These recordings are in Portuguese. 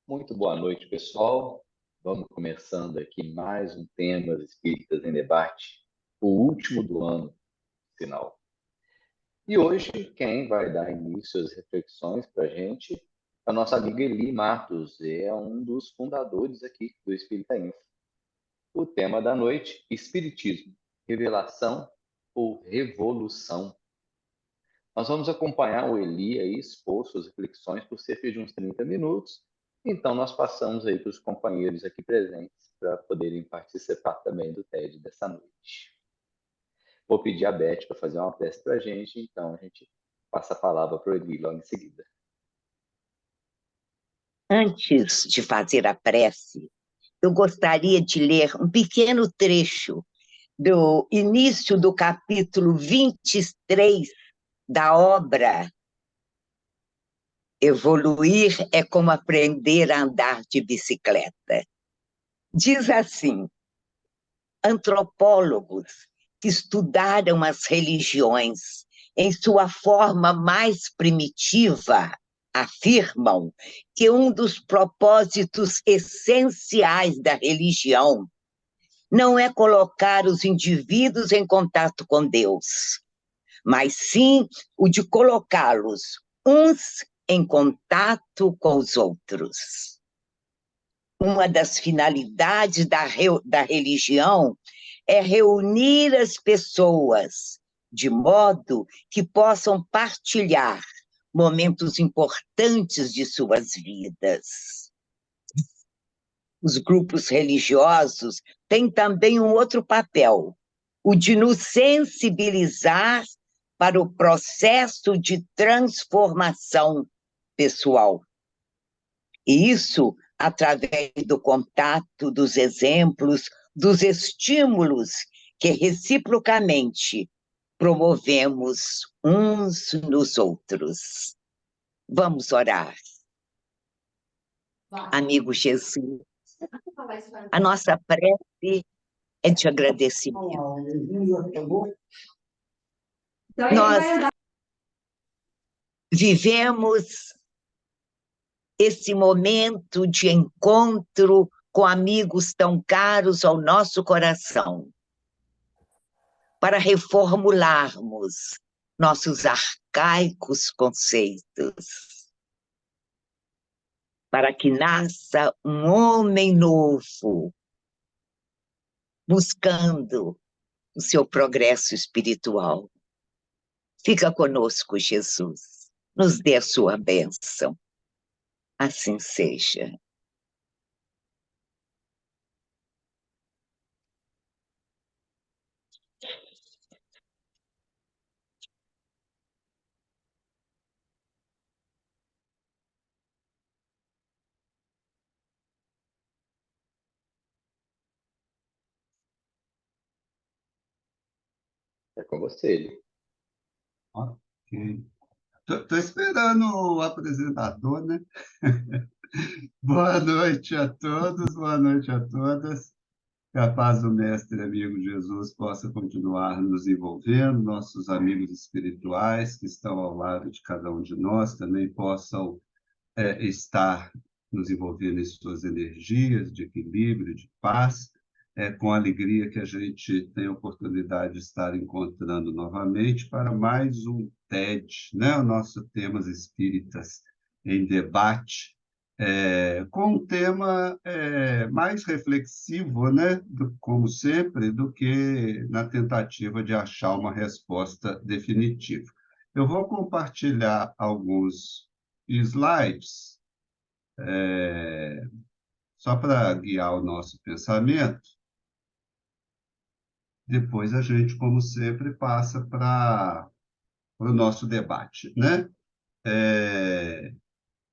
Muito boa noite, pessoal. Vamos começando aqui mais um Temas Espíritas em Debate, o último do ano, final. E hoje, quem vai dar início às reflexões para a gente é a nossa amiga Eli Matos, é um dos fundadores aqui do Espírita Info. O tema da noite, Espiritismo, revelação ou revolução? Nós vamos acompanhar o Eli aí, expor suas reflexões por cerca de uns 30 minutos. Então, nós passamos aí para os companheiros aqui presentes para poderem participar também do TED dessa noite. Vou pedir a Beth para fazer uma prece para a gente, então a gente passa a palavra para o Eli logo em seguida. Antes de fazer a prece, eu gostaria de ler um pequeno trecho do início do capítulo 23 da obra Evoluir é como aprender a andar de bicicleta. Diz assim: antropólogos que estudaram as religiões em sua forma mais primitiva afirmam que um dos propósitos essenciais da religião não é colocar os indivíduos em contato com Deus, mas sim o de colocá-los uns em contato com os outros. Uma das finalidades da religião é reunir as pessoas de modo que possam partilhar momentos importantes de suas vidas. Os grupos religiosos têm também um outro papel, o de nos sensibilizar para o processo de transformação pessoal. E isso através do contato, dos exemplos, dos estímulos que reciprocamente promovemos uns nos outros. Vamos orar. Amigo Jesus, a nossa prece é de agradecimento. Nós vivemos esse momento de encontro com amigos tão caros ao nosso coração, para reformularmos nossos arcaicos conceitos, para que nasça um homem novo, buscando o seu progresso espiritual. Fica conosco, Jesus, nos dê a sua bênção. Assim seja. É com você, Eli. Ok. Estou esperando o apresentador, né? Boa noite a todos, boa noite a todas. Que a paz do Mestre e amigo Jesus possa continuar nos envolvendo, nossos amigos espirituais que estão ao lado de cada um de nós também possam estar nos envolvendo em suas energias de equilíbrio, de paz, com a alegria que a gente tem a oportunidade de estar encontrando novamente para mais um TED, né? O nosso Temas Espíritas em Debate, com um tema mais reflexivo, né? Como sempre, do que na tentativa de achar uma resposta definitiva. Eu vou compartilhar alguns slides, só para guiar o nosso pensamento. Depois a gente, como sempre, passa para o nosso debate, né?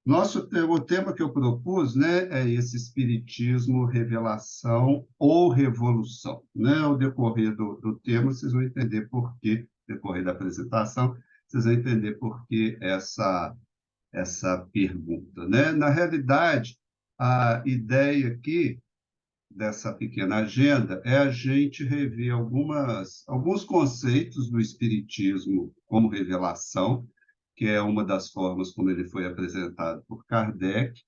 O tema que eu propus, né, é esse espiritismo, revelação ou revolução, né? Ao decorrer do tema, vocês vão entender por quê, no decorrer da apresentação, vocês vão entender por que essa pergunta, né? Na realidade, a ideia aqui dessa pequena agenda é a gente rever alguns conceitos do espiritismo como revelação, que é uma das formas como ele foi apresentado por Kardec,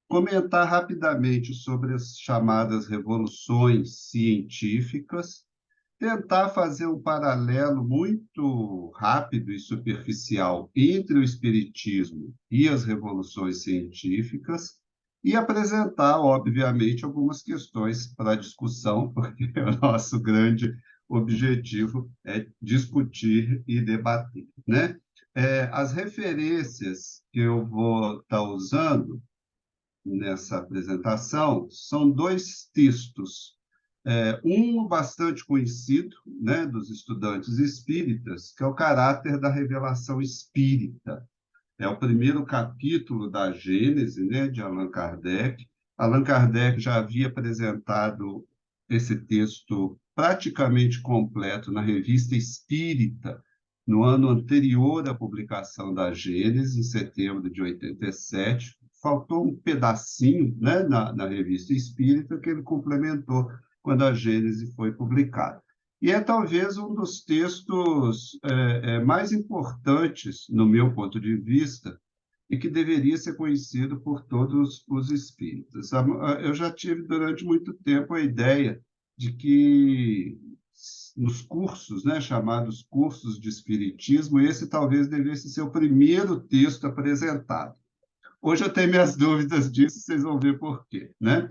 comentar rapidamente sobre as chamadas revoluções científicas, tentar fazer um paralelo muito rápido e superficial entre o espiritismo e as revoluções científicas e apresentar, obviamente, algumas questões para discussão, porque o nosso grande objetivo é discutir e debater, né? As referências que eu vou estar usando nessa apresentação são dois textos. Um bastante conhecido, né, dos estudantes espíritas, que é o Caráter da Revelação Espírita. É o primeiro capítulo da Gênese, né, de Allan Kardec. Allan Kardec já havia apresentado esse texto praticamente completo na Revista Espírita, no ano anterior à publicação da Gênese, em setembro de 87. Faltou um pedacinho, né, na Revista Espírita que ele complementou quando a Gênese foi publicada. E é talvez um dos textos mais importantes, no meu ponto de vista, e que deveria ser conhecido por todos os espíritas. Eu já tive durante muito tempo a ideia de que nos cursos, né, chamados cursos de espiritismo, esse talvez devesse ser o primeiro texto apresentado. Hoje eu tenho minhas dúvidas disso, vocês vão ver por quê, né?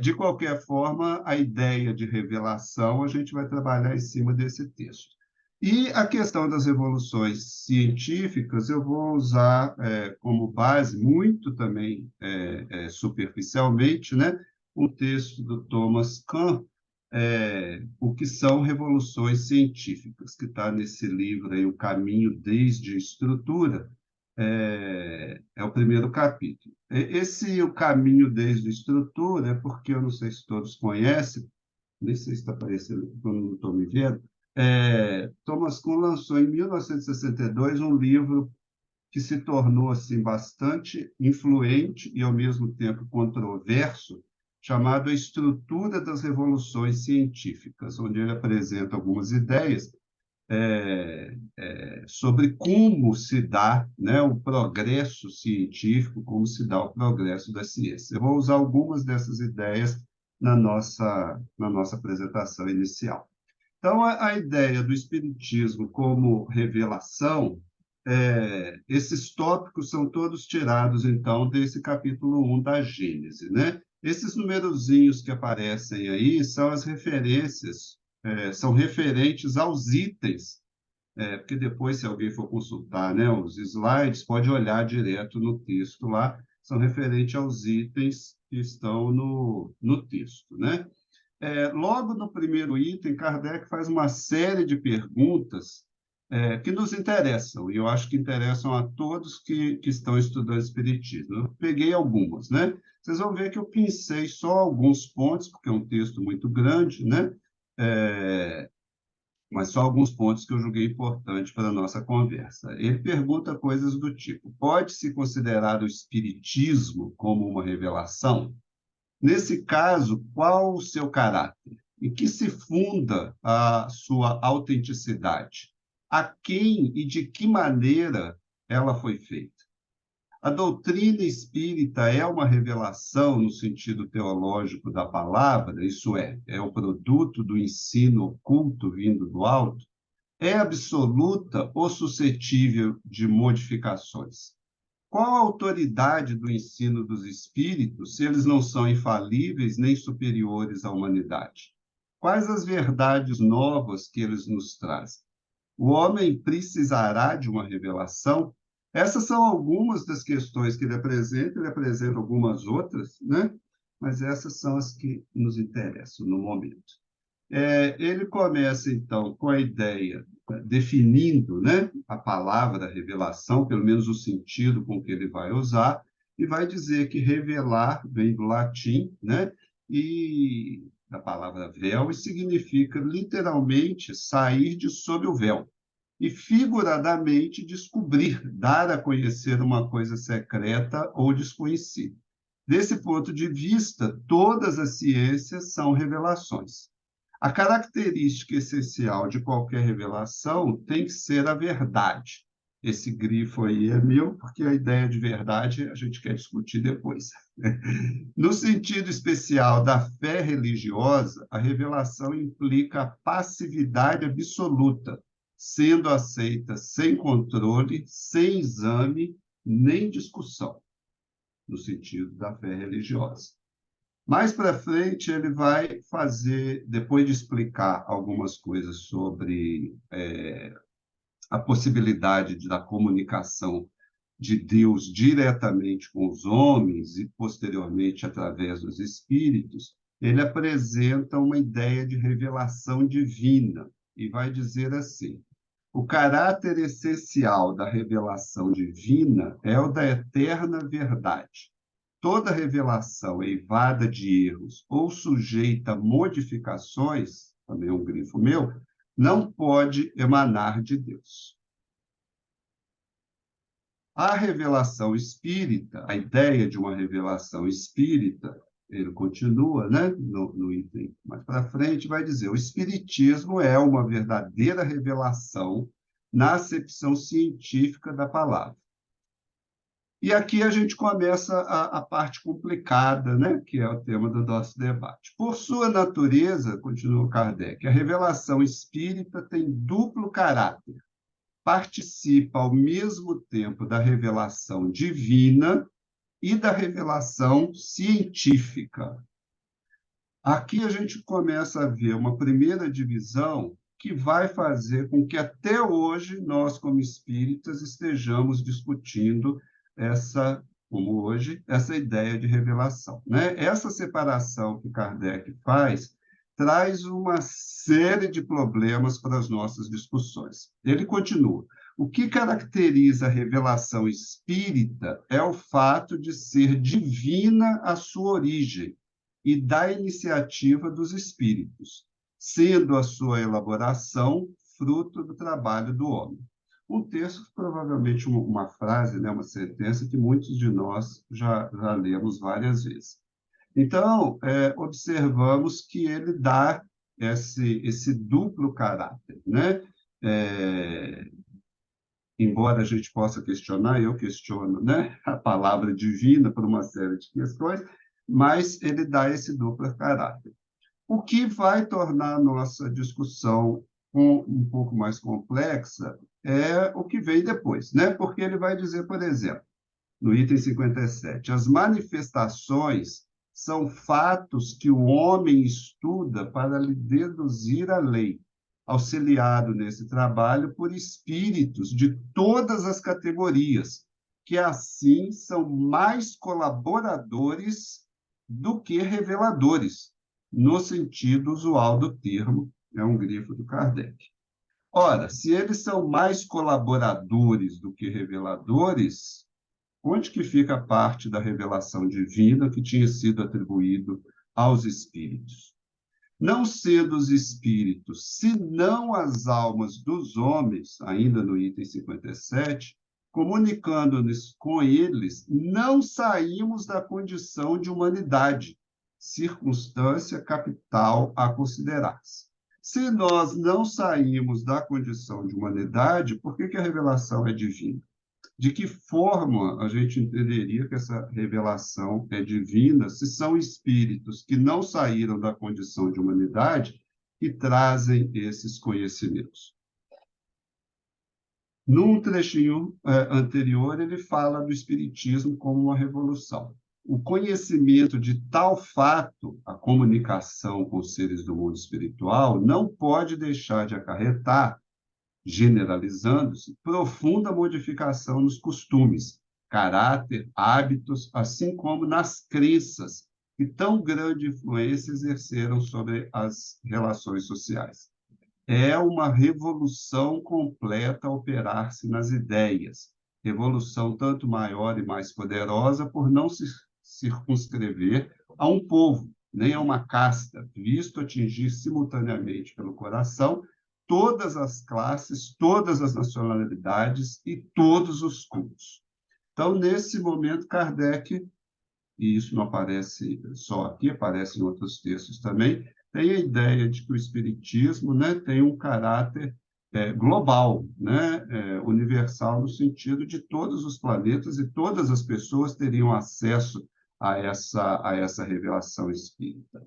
De qualquer forma, a ideia de revelação, a gente vai trabalhar em cima desse texto. E a questão das revoluções científicas, eu vou usar como base, muito também superficialmente, né, um texto do Thomas Kuhn, O que são revoluções científicas, que está nesse livro aí, O Caminho desde a Estrutura, é o primeiro capítulo. O caminho desde a estrutura, é porque eu não sei se todos conhecem, nem sei se está aparecendo, eu não estou me vendo. Thomas Kuhn lançou em 1962 um livro que se tornou assim bastante influente e ao mesmo tempo controverso, chamado A Estrutura das Revoluções Científicas, onde ele apresenta algumas ideias sobre como se dá, né, o progresso científico, como se dá o progresso da ciência. Eu vou usar algumas dessas ideias na nossa apresentação inicial. Então, a ideia do Espiritismo como revelação, esses tópicos são todos tirados, então, desse capítulo 1 da Gênese, né? Esses numerozinhos que aparecem aí são as referências, são referentes aos itens, porque depois, se alguém for consultar, né, os slides, pode olhar direto no texto lá, são referentes aos itens que estão no texto, né? Logo no primeiro item, Kardec faz uma série de perguntas que nos interessam, e eu acho que interessam a todos que estão estudando Espiritismo. Eu peguei algumas, né? Vocês vão ver que eu pincei só alguns pontos, porque é um texto muito grande, né? Mas só alguns pontos que eu julguei importante para a nossa conversa. Ele pergunta coisas do tipo: pode-se considerar o Espiritismo como uma revelação? Nesse caso, qual o seu caráter? Em que se funda a sua autenticidade? A quem e de que maneira ela foi feita? A doutrina espírita é uma revelação no sentido teológico da palavra, isso é o produto do ensino oculto vindo do alto? É absoluta ou suscetível de modificações? Qual a autoridade do ensino dos espíritos se eles não são infalíveis nem superiores à humanidade? Quais as verdades novas que eles nos trazem? O homem precisará de uma revelação? Essas são algumas das questões que ele apresenta algumas outras, né? Mas essas são as que nos interessam no momento. Ele começa, então, com a ideia, definindo, né, a palavra revelação, pelo menos o sentido com que ele vai usar, e vai dizer que revelar vem do latim, né, e da palavra véu, e significa literalmente sair de sob o véu, e figuradamente descobrir, dar a conhecer uma coisa secreta ou desconhecida. Desse ponto de vista, todas as ciências são revelações. A característica essencial de qualquer revelação tem que ser a verdade. esse grifo aí é meu, porque a ideia de verdade a gente quer discutir depois. No sentido especial da fé religiosa, a revelação implica a passividade absoluta, sendo aceita sem controle, sem exame, nem discussão, no sentido da fé religiosa. Mais para frente, ele vai fazer, depois de explicar algumas coisas sobre a possibilidade da comunicação de Deus diretamente com os homens e, posteriormente, através dos espíritos, ele apresenta uma ideia de revelação divina e vai dizer assim: o caráter essencial da revelação divina é o da eterna verdade. Toda revelação eivada de erros ou sujeita a modificações, também é um grifo meu, não pode emanar de Deus. A revelação espírita, a ideia de uma revelação espírita, ele continua, né, no item mais para frente, vai dizer: o espiritismo é uma verdadeira revelação na acepção científica da palavra. E aqui a gente começa a parte complicada, né, que é o tema do nosso debate. Por sua natureza, continua Kardec, a revelação espírita tem duplo caráter. Participa ao mesmo tempo da revelação divina e da revelação científica. Aqui a gente começa a ver uma primeira divisão que vai fazer com que até hoje nós, como espíritas, estejamos discutindo como hoje, essa ideia de revelação, né? Essa separação que Kardec faz traz uma série de problemas para as nossas discussões. Ele continua: o que caracteriza a revelação espírita é o fato de ser divina a sua origem e da iniciativa dos espíritos, sendo a sua elaboração fruto do trabalho do homem. Um texto, provavelmente uma frase, né, uma sentença que muitos de nós já lemos várias vezes. Então, observamos que ele dá esse duplo caráter, né? Embora a gente possa questionar, eu questiono, né, a palavra divina por uma série de questões, mas ele dá esse duplo caráter. O que vai tornar a nossa discussão um pouco mais complexa é o que vem depois, né? Porque ele vai dizer, por exemplo, no item 57, as manifestações são fatos que o homem estuda para lhe deduzir a lei, auxiliado nesse trabalho por espíritos de todas as categorias, que assim são mais colaboradores do que reveladores, no sentido usual do termo, é um grifo do Kardec. Ora, se eles são mais colaboradores do que reveladores, onde que fica a parte da revelação divina que tinha sido atribuído aos espíritos? Não sendo os espíritos, senão as almas dos homens, ainda no item 57, comunicando-nos com eles, não saímos da condição de humanidade, circunstância capital a considerar-se. Se nós não saímos da condição de humanidade, por que a revelação é divina? De que forma a gente entenderia que essa revelação é divina se são espíritos que não saíram da condição de humanidade que trazem esses conhecimentos? Num trechinho anterior, ele fala do espiritismo como uma revolução. O conhecimento de tal fato, a comunicação com os seres do mundo espiritual, não pode deixar de acarretar, generalizando-se, profunda modificação nos costumes, caráter, hábitos, assim como nas crenças, que tão grande influência exerceram sobre as relações sociais. É uma revolução completa a operar-se nas ideias, revolução tanto maior e mais poderosa por não se circunscrever a um povo, nem a uma casta, visto atingir simultaneamente pelo coração todas as classes, todas as nacionalidades e todos os cultos. Então, nesse momento, Kardec, e isso não aparece só aqui, aparece em outros textos também, tem a ideia de que o espiritismo, né, tem um caráter global, né? Universal no sentido de todos os planetas e todas as pessoas teriam acesso a essa revelação espírita.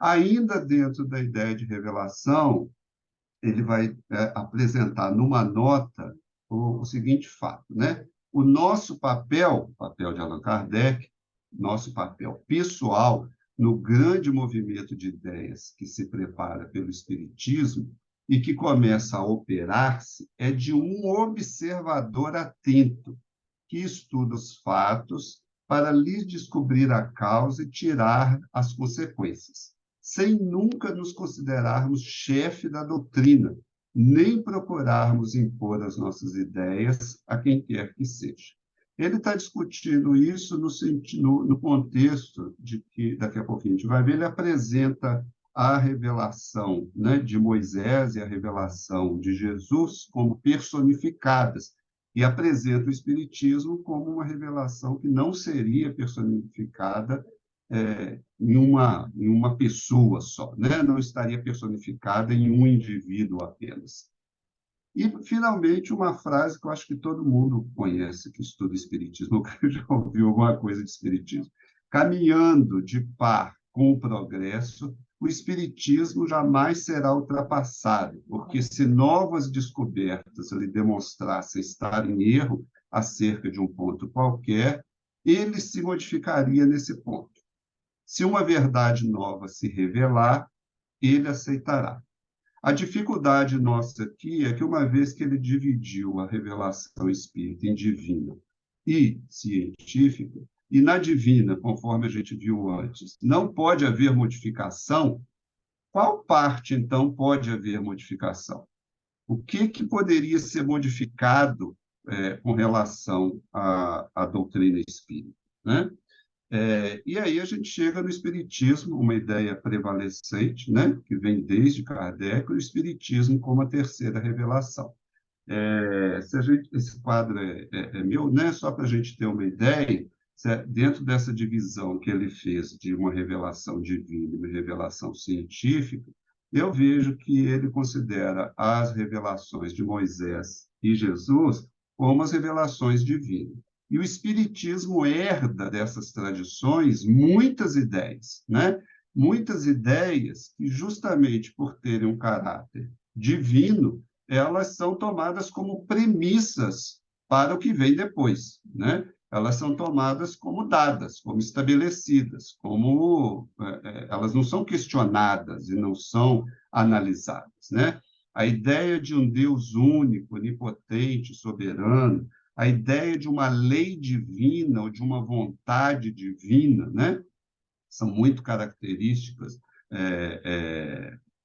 Ainda dentro da ideia de revelação, ele vai apresentar numa nota o seguinte fato, né? O nosso papel de Allan Kardec, nosso papel pessoal no grande movimento de ideias que se prepara pelo Espiritismo e que começa a operar-se, é de um observador atento, que estuda os fatos para lhes descobrir a causa e tirar as consequências, sem nunca nos considerarmos chefe da doutrina, nem procurarmos impor as nossas ideias a quem quer que seja. Ele está discutindo isso no contexto de que, daqui a pouquinho a gente vai ver, ele apresenta a revelação, né, de Moisés e a revelação de Jesus como personificadas, e apresenta o Espiritismo como uma revelação que não seria personificada em uma pessoa só, né? Não estaria personificada em um indivíduo apenas. E, finalmente, uma frase que eu acho que todo mundo conhece, que estuda Espiritismo, que já ouviu alguma coisa de Espiritismo. Caminhando de par com o progresso, o Espiritismo jamais será ultrapassado, porque se novas descobertas lhe demonstrassem estar em erro acerca de um ponto qualquer, ele se modificaria nesse ponto. Se uma verdade nova se revelar, ele aceitará. A dificuldade nossa aqui é que, uma vez que ele dividiu a revelação espírita em divina e científica, e na divina, conforme a gente viu antes, não pode haver modificação, qual parte, então, pode haver modificação? O que poderia ser modificado com relação à doutrina espírita, né? E aí a gente chega no Espiritismo, uma ideia prevalecente, né, que vem desde Kardec, o Espiritismo como a terceira revelação. Esse quadro é meu, né, só para a gente ter uma ideia, dentro dessa divisão que ele fez de uma revelação divina e uma revelação científica, eu vejo que ele considera as revelações de Moisés e Jesus como as revelações divinas. E o Espiritismo herda dessas tradições muitas ideias, né? Muitas ideias que, justamente por terem um caráter divino, elas são tomadas como premissas para o que vem depois, né? Elas são tomadas como dadas, como estabelecidas, elas não são questionadas e não são analisadas, né? A ideia de um Deus único, onipotente, soberano, a ideia de uma lei divina ou de uma vontade divina, né? São muito características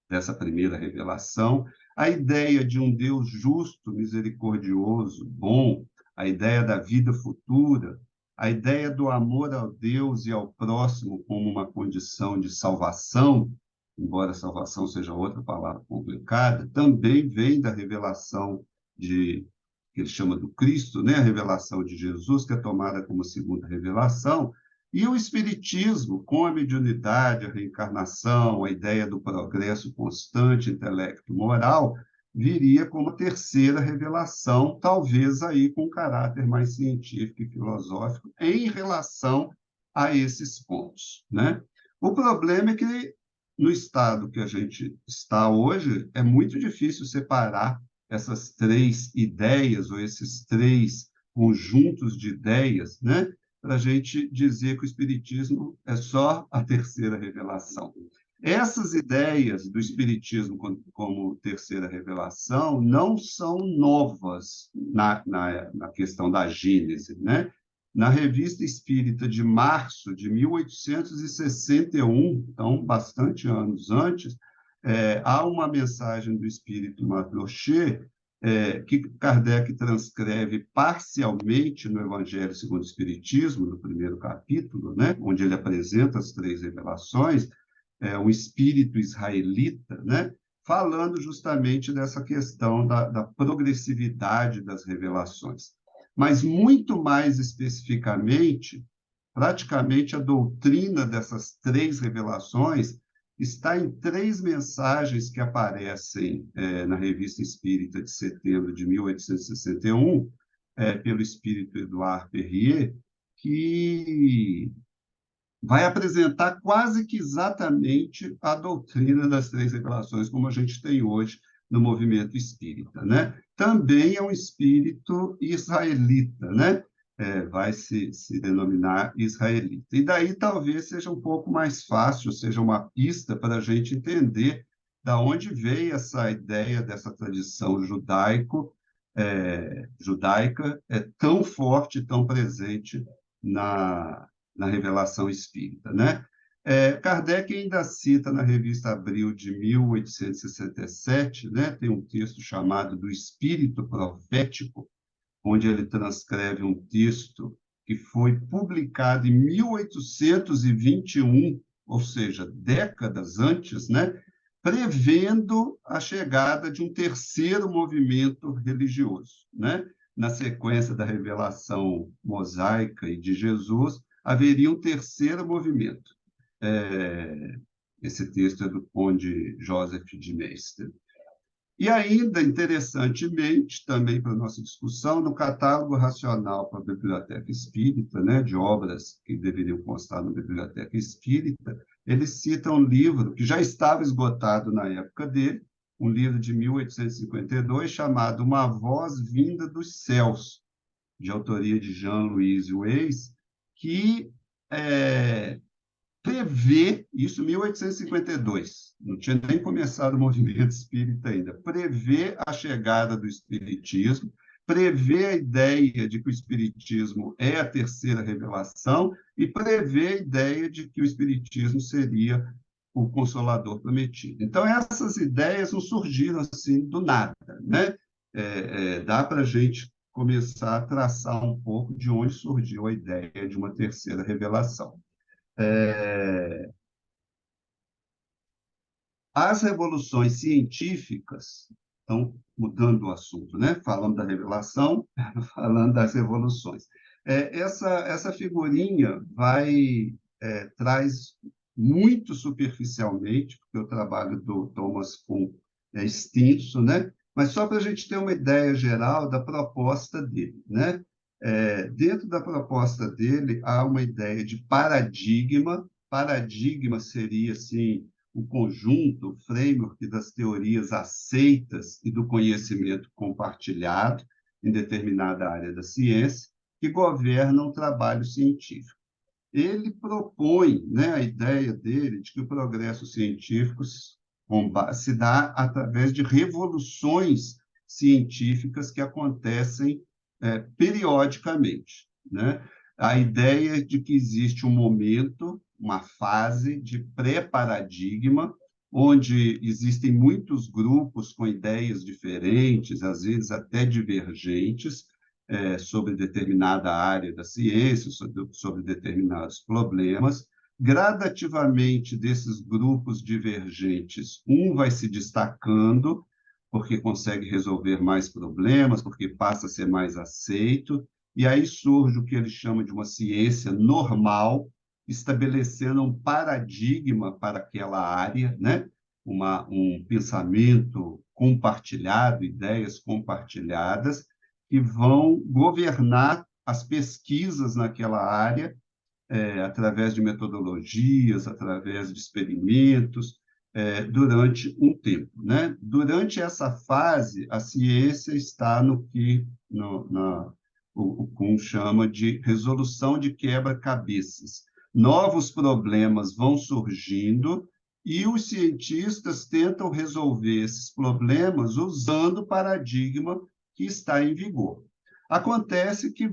dessa primeira revelação. A ideia de um Deus justo, misericordioso, bom, a ideia da vida futura, a ideia do amor ao Deus e ao próximo como uma condição de salvação, embora salvação seja outra palavra complicada, também vem da revelação que ele chama do Cristo, né? A revelação de Jesus, que é tomada como segunda revelação, e o Espiritismo, com a mediunidade, a reencarnação, a ideia do progresso constante, intelecto-moral, viria como terceira revelação, talvez aí com caráter mais científico e filosófico, em relação a esses pontos, né? O problema é que, no estado que a gente está hoje, é muito difícil separar essas três ideias, ou esses três conjuntos de ideias, né, para a gente dizer que o Espiritismo é só a terceira revelação. Essas ideias do Espiritismo como terceira revelação não são novas na questão da Gênese, né? Na Revista Espírita de março de 1861, então bastante anos antes, há uma mensagem do Espírito Mardoché, que Kardec transcreve parcialmente no Evangelho segundo o Espiritismo, no primeiro capítulo, né, onde ele apresenta as três revelações, um espírito israelita, né, falando justamente dessa questão da progressividade das revelações. Mas, muito mais especificamente, praticamente a doutrina dessas três revelações está em 3 mensagens que aparecem na Revista Espírita de setembro de 1861, pelo espírito Edouard Perrier, que vai apresentar quase que exatamente a doutrina das 3 revelações, como a gente tem hoje no movimento espírita, né? Também é um espírito israelita, né? Vai se denominar israelita. E daí talvez seja um pouco mais fácil, seja uma pista para a gente entender da onde veio essa ideia dessa tradição judaica tão forte, tão presente na revelação espírita, né? Kardec ainda cita na revista Abril de 1867, né? Tem um texto chamado do Espírito Profético, onde ele transcreve um texto que foi publicado em 1821, ou seja, décadas antes, né? Prevendo a chegada de um terceiro movimento religioso, né? Na sequência da revelação mosaica e de Jesus, haveria um terceiro movimento. Esse texto é do conde Joseph de Meister. E ainda, interessantemente, também para a nossa discussão, no catálogo racional para a Biblioteca Espírita, né, de obras que deveriam constar na Biblioteca Espírita, ele cita um livro que já estava esgotado na época dele, um livro de 1852, chamado Uma Voz Vinda dos Céus, de autoria de Jean-Louis Weiss, que prevê, isso em 1852, não tinha nem começado o movimento espírita ainda, prevê a chegada do espiritismo, prevê a ideia de que o espiritismo é a terceira revelação e prevê a ideia de que o espiritismo seria o consolador prometido. Então, essas ideias não surgiram assim do nada, né? Dá para a gente começar a traçar um pouco de onde surgiu a ideia de uma terceira revelação. As revoluções científicas, então, mudando o assunto, né? Falando da revelação, falando das revoluções. Essa figurinha traz muito superficialmente, porque o trabalho do Thomas Kuhn é extenso, né? Mas só para a gente ter uma ideia geral da proposta dele, né? Dentro da proposta dele, há uma ideia de paradigma. Paradigma seria, assim, o conjunto, o framework das teorias aceitas e do conhecimento compartilhado em determinada área da ciência, que governam o trabalho científico. Ele propõe, né, a ideia dele de que o progresso científico se dá através de revoluções científicas que acontecem periodicamente, né? A ideia de que existe um momento, uma fase de pré-paradigma, onde existem muitos grupos com ideias diferentes, às vezes até divergentes, sobre determinada área da ciência, sobre determinados problemas. Gradativamente, desses grupos divergentes, um vai se destacando, porque consegue resolver mais problemas, porque passa a ser mais aceito, e aí surge o que ele chama de uma ciência normal, estabelecendo um paradigma para aquela área, né? Um pensamento compartilhado, ideias compartilhadas, que vão governar as pesquisas naquela área, através de metodologias, através de experimentos, durante um tempo, né? Durante essa fase, a ciência está no que o Kuhn chama de resolução de quebra-cabeças. Novos problemas vão surgindo e os cientistas tentam resolver esses problemas usando o paradigma que está em vigor. Acontece que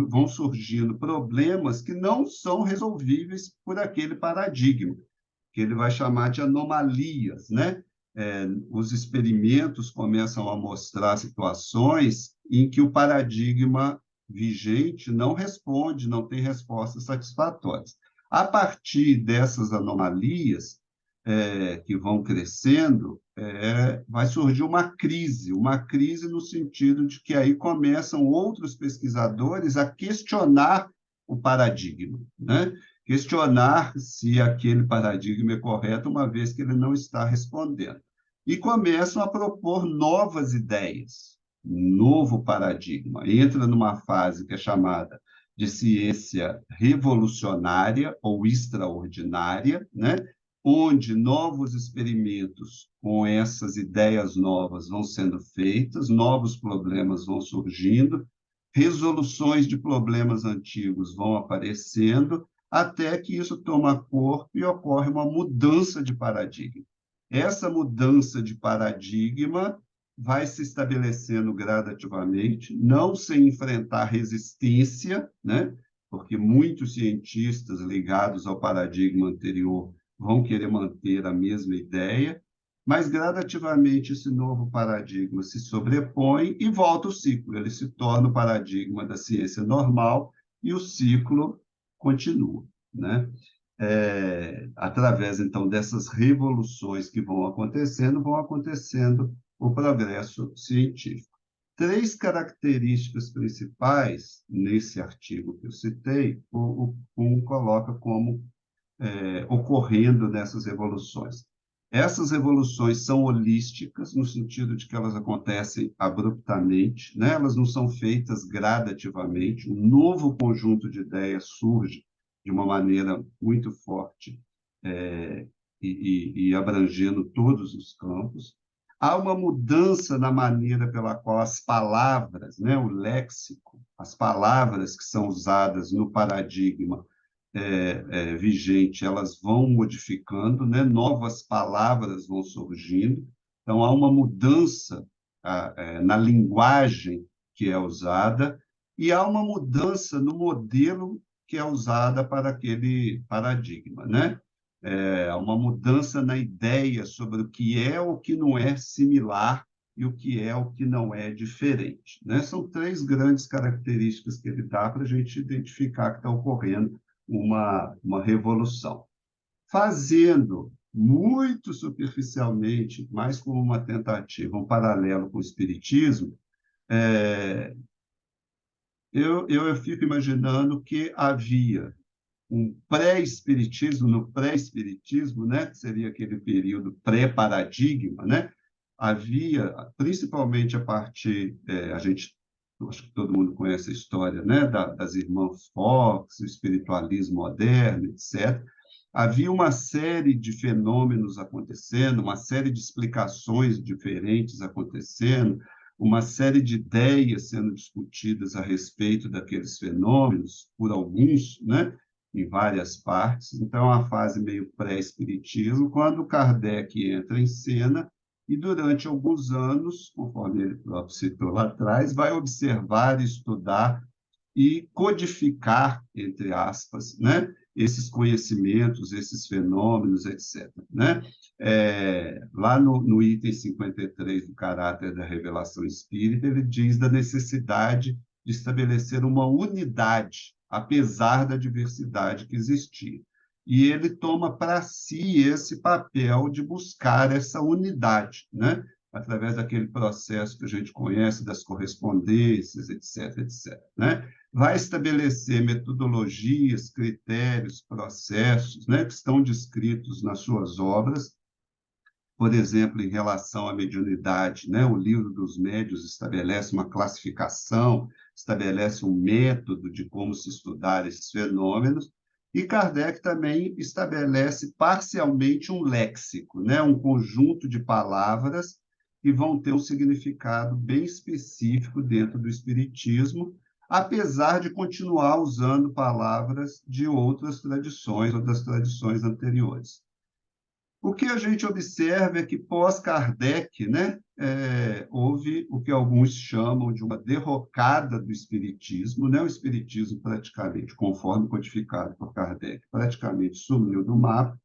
vão surgindo problemas que não são resolvíveis por aquele paradigma, que ele vai chamar de anomalias, né? Os experimentos começam a mostrar situações em que o paradigma vigente não responde, não tem respostas satisfatórias. A partir dessas anomalias, que vão crescendo, vai surgir uma crise no sentido de que aí começam outros pesquisadores a questionar o paradigma, né? questionar se aquele paradigma é correto, uma vez que ele não está respondendo. E começam a propor novas ideias, novo paradigma. Entra numa fase que é chamada de ciência revolucionária ou extraordinária, né? Onde novos experimentos com essas ideias novas vão sendo feitas, novos problemas vão surgindo, resoluções de problemas antigos vão aparecendo, até que isso toma corpo e ocorre uma mudança de paradigma. Essa mudança de paradigma vai se estabelecendo gradativamente, não sem enfrentar resistência, né? Porque muitos cientistas ligados ao paradigma anterior vão querer manter a mesma ideia, mas gradativamente esse novo paradigma se sobrepõe e volta o ciclo. Ele se torna o paradigma da ciência normal e o ciclo continua, né? Através, então, dessas revoluções que vão acontecendo o progresso científico. 3 características principais nesse artigo que eu citei, o Kuhn coloca como ocorrendo nessas revoluções. Essas revoluções são holísticas, no sentido de que elas acontecem abruptamente, né? Elas não são feitas gradativamente, um novo conjunto de ideias surge de uma maneira muito forte e abrangendo todos os campos. Há uma mudança na maneira pela qual as palavras, né, o léxico, as palavras que são usadas no paradigma vigente, elas vão modificando, né? Novas palavras vão surgindo, então há uma mudança na linguagem que é usada e há uma mudança no modelo que é usada para aquele paradigma, né? Há uma mudança na ideia sobre o que é ou o que não é similar e o que é o que não é diferente, né? São 3 grandes características que ele dá para a gente identificar que está ocorrendo uma revolução. Fazendo muito superficialmente, mais como uma tentativa, um paralelo com o espiritismo, eu fico imaginando que havia um pré-espiritismo, no pré-espiritismo, né, que seria aquele período pré-paradigma, né, havia, principalmente a partir, acho que todo mundo conhece a história, né, das irmãs Fox, o espiritualismo moderno, etc. Havia uma série de fenômenos acontecendo, uma série de explicações diferentes acontecendo, uma série de ideias sendo discutidas a respeito daqueles fenômenos, por alguns, né, em várias partes. Então, é uma fase meio pré-espiritismo, quando Kardec entra em cena e, durante alguns anos, conforme ele próprio citou lá atrás, vai observar, estudar e codificar, entre aspas, né, esses conhecimentos, esses fenômenos, etc. Né? Lá no item 53 do Caráter da Revelação Espírita, ele diz da necessidade de estabelecer uma unidade, apesar da diversidade que existia. E ele toma para si esse papel de buscar essa unidade, né? Através daquele processo que a gente conhece das correspondências, etc., etc., né? Vai estabelecer metodologias, critérios, processos, né, que estão descritos nas suas obras. Por exemplo, em relação à mediunidade, né, o Livro dos Médiuns estabelece uma classificação, estabelece um método de como se estudar esses fenômenos, e Kardec também estabelece parcialmente um léxico, né, um conjunto de palavras que vão ter um significado bem específico dentro do espiritismo, apesar de continuar usando palavras de outras tradições ou das tradições anteriores. O que a gente observa é que, pós-Kardec, né, houve o que alguns chamam de uma derrocada do espiritismo, né? O espiritismo praticamente, conforme codificado por Kardec, praticamente sumiu do mapa.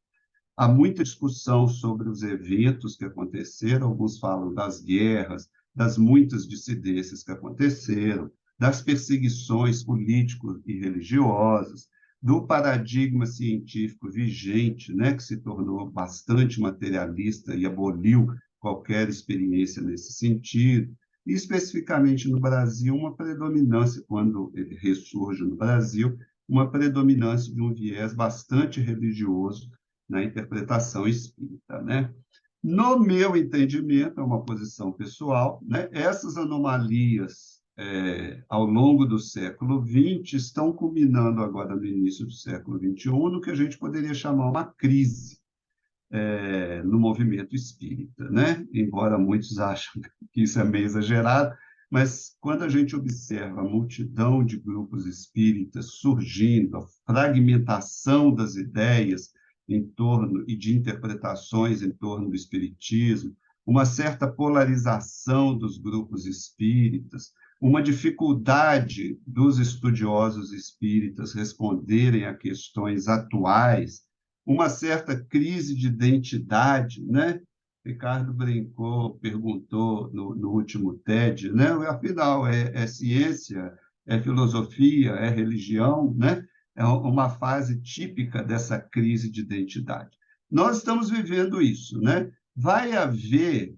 Há muita discussão sobre os eventos que aconteceram, alguns falam das guerras, das muitas dissidências que aconteceram, das perseguições políticas e religiosas, do paradigma científico vigente, né, que se tornou bastante materialista e aboliu qualquer experiência nesse sentido, e especificamente no Brasil, uma predominância, quando ele ressurge no Brasil, uma predominância de um viés bastante religioso na interpretação espírita, né? No meu entendimento, é uma posição pessoal, né? Essas anomalias, ao longo do século XX, estão culminando agora no início do século XXI, no que a gente poderia chamar uma crise no movimento espírita, né? Embora muitos achem que isso é meio exagerado, mas quando a gente observa a multidão de grupos espíritas surgindo, a fragmentação das ideias em torno e de interpretações em torno do espiritismo, uma certa polarização dos grupos espíritas, uma dificuldade dos estudiosos espíritas responderem a questões atuais, uma certa crise de identidade, né? Ricardo brincou, perguntou no último TED, né? Afinal, é ciência, é filosofia, é religião, né? É uma fase típica dessa crise de identidade. Nós estamos vivendo isso, né? Vai haver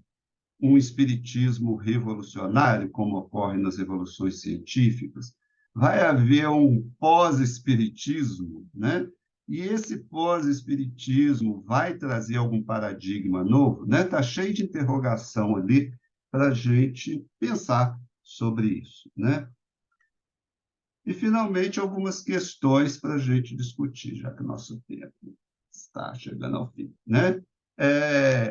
um espiritismo revolucionário, como ocorre nas revoluções científicas? Vai haver um pós-espiritismo, né? E esse pós-espiritismo vai trazer algum paradigma novo, né? Está cheio de interrogação ali para a gente pensar sobre isso, né? E, finalmente, algumas questões para a gente discutir, já que o nosso tempo está chegando ao fim, né?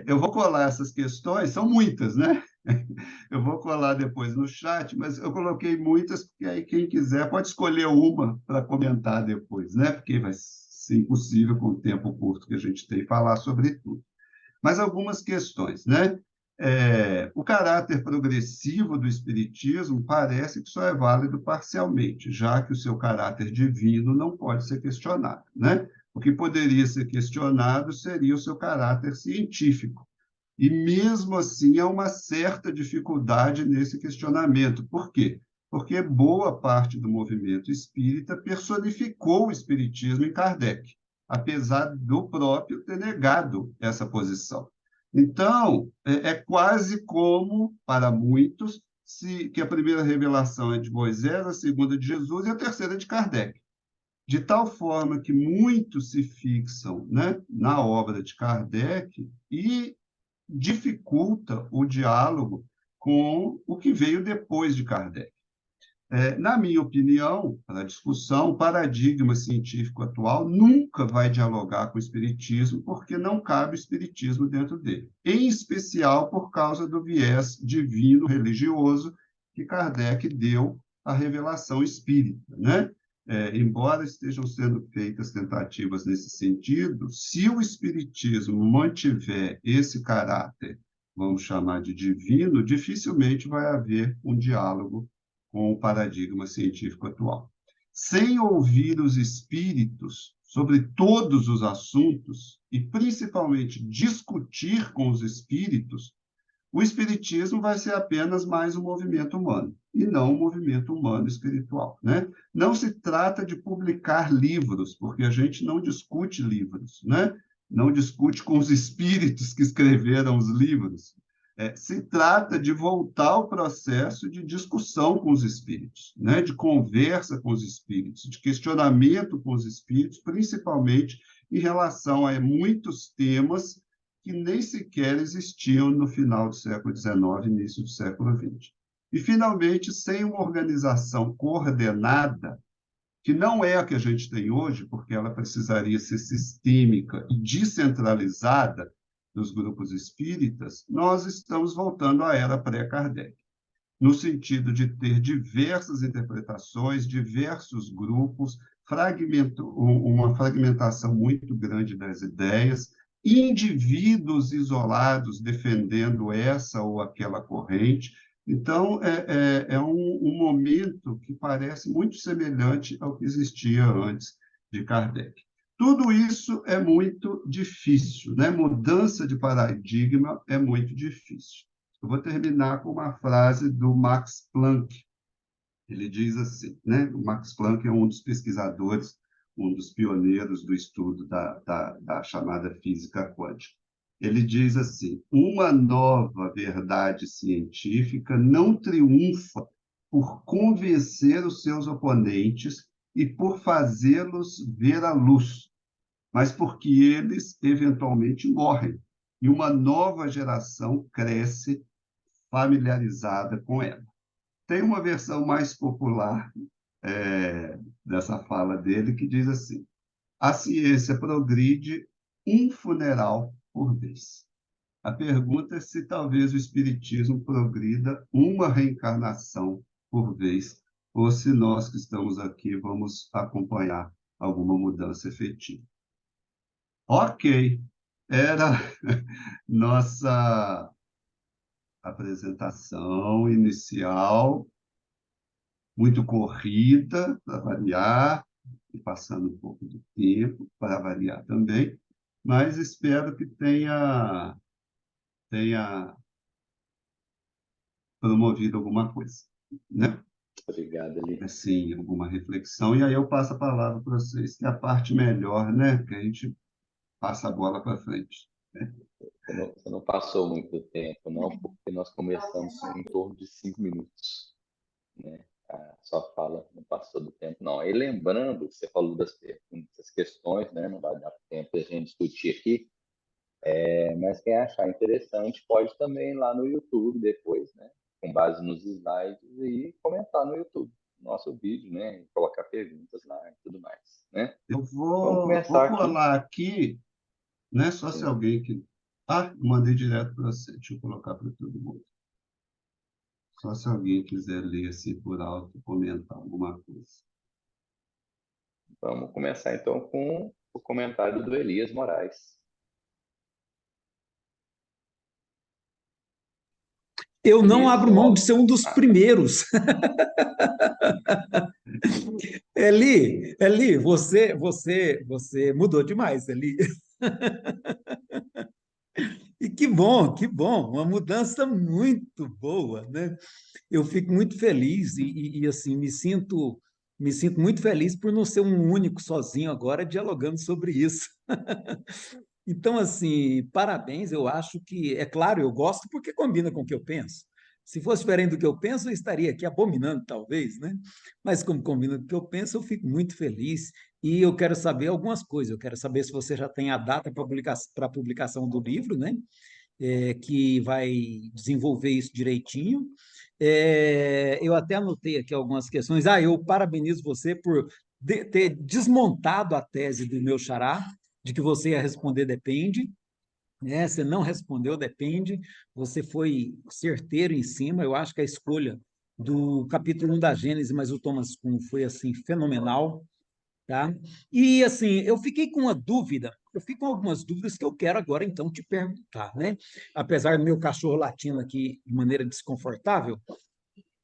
Eu vou colar essas questões, são muitas, né? Eu vou colar depois no chat, mas eu coloquei muitas, porque aí quem quiser pode escolher uma para comentar depois, né? Porque vai ser impossível, com o tempo curto que a gente tem, falar sobre tudo. Mas algumas questões, né? O caráter progressivo do Espiritismo parece que só é válido parcialmente, já que o seu caráter divino não pode ser questionado, né? O que poderia ser questionado seria o seu caráter científico. E, mesmo assim, há uma certa dificuldade nesse questionamento. Por quê? Porque boa parte do movimento espírita personificou o espiritismo em Kardec, apesar do próprio ter negado essa posição. Então, é quase como, para muitos, que a primeira revelação é de Moisés, a segunda de Jesus e a terceira de Kardec. De tal forma que muitos se fixam, né, na obra de Kardec e dificulta o diálogo com o que veio depois de Kardec. Na minha opinião, para a discussão, o paradigma científico atual nunca vai dialogar com o espiritismo, porque não cabe o espiritismo dentro dele, em especial por causa do viés divino religioso que Kardec deu à revelação espírita, né? Embora estejam sendo feitas tentativas nesse sentido, se o espiritismo mantiver esse caráter, vamos chamar de divino, dificilmente vai haver um diálogo com o paradigma científico atual. Sem ouvir os espíritos sobre todos os assuntos, e principalmente discutir com os espíritos, o espiritismo vai ser apenas mais um movimento humano, e não um movimento humano espiritual, né? Não se trata de publicar livros, porque a gente não discute livros, né? Não discute com os espíritos que escreveram os livros. Se trata de voltar ao processo de discussão com os espíritos, né? De conversa com os espíritos, de questionamento com os espíritos, principalmente em relação a muitos temas que nem sequer existiam no final do século XIX, início do século XX. E, finalmente, sem uma organização coordenada, que não é a que a gente tem hoje, porque ela precisaria ser sistêmica e descentralizada dos grupos espíritas, nós estamos voltando à era pré-Kardec, no sentido de ter diversas interpretações, diversos grupos, uma fragmentação muito grande das ideias, indivíduos isolados defendendo essa ou aquela corrente. Então, é um momento que parece muito semelhante ao que existia antes de Kardec. Tudo isso é muito difícil, né? Mudança de paradigma é muito difícil. Eu vou terminar com uma frase do Max Planck. Ele diz assim, né? O Max Planck é um dos pesquisadores, um dos pioneiros do estudo da chamada física quântica. Ele diz assim: uma nova verdade científica não triunfa por convencer os seus oponentes e por fazê-los ver a luz, mas porque eles eventualmente morrem e uma nova geração cresce familiarizada com ela. Tem uma versão mais popular dessa fala dele que diz assim: a ciência progride um funeral por vez. A pergunta é se talvez o espiritismo progrida uma reencarnação por vez, ou se nós que estamos aqui vamos acompanhar alguma mudança efetiva. Ok, era nossa apresentação inicial, muito corrida, para variar, e passando um pouco do tempo, para variar também, mas espero que tenha promovido alguma coisa, né? Obrigado, Eli. Assim, alguma reflexão, e aí eu passo a palavra para vocês, que é a parte melhor, né? Que a gente passa a bola para frente. Você não passou muito tempo, não, porque nós começamos em torno de 5 minutos, né? A sua fala não passou do tempo, não. E lembrando, você falou das perguntas, questões, né? Não vai dar tempo de a gente discutir aqui, mas quem achar interessante pode também ir lá no YouTube depois, né? Com base nos slides e comentar no YouTube nosso vídeo, né? E colocar perguntas lá e tudo mais, né? Eu Vamos vou começar aqui. colar aqui, né? Só se Sim. alguém que... Ah, mandei direto para você. Deixa eu colocar para todo mundo. Só se alguém quiser ler assim por alto, comentar alguma coisa. Vamos começar então com o comentário do Elias Moraes. Eu não Elias, abro seu mão de áudio. ser um dos Ah, tá. primeiros. Eli, você mudou demais, Eli. E que bom, uma mudança muito boa, né? Eu fico muito feliz e, assim, me sinto muito feliz por não ser um único sozinho agora dialogando sobre isso. Então, assim, parabéns, eu acho que, é claro, eu gosto porque combina com o que eu penso. Se fosse diferente do que eu penso, eu estaria aqui abominando, talvez, né? Mas como combina com o que eu penso, eu fico muito feliz e eu quero saber algumas coisas. Eu quero saber se você já tem a data para a publicação do livro, né? Que vai desenvolver isso direitinho. Eu até anotei aqui algumas questões. Eu parabenizo você por ter desmontado a tese do meu xará, de que você ia responder depende, né? Você não respondeu depende, você foi certeiro em cima. Eu acho que a escolha do capítulo 1 da Gênesis, mas o Thomas Kuhn foi assim fenomenal, tá? E assim, eu fiquei com uma dúvida, eu fico com algumas dúvidas que eu quero agora então te perguntar, né? Apesar do meu cachorro latindo aqui de maneira desconfortável,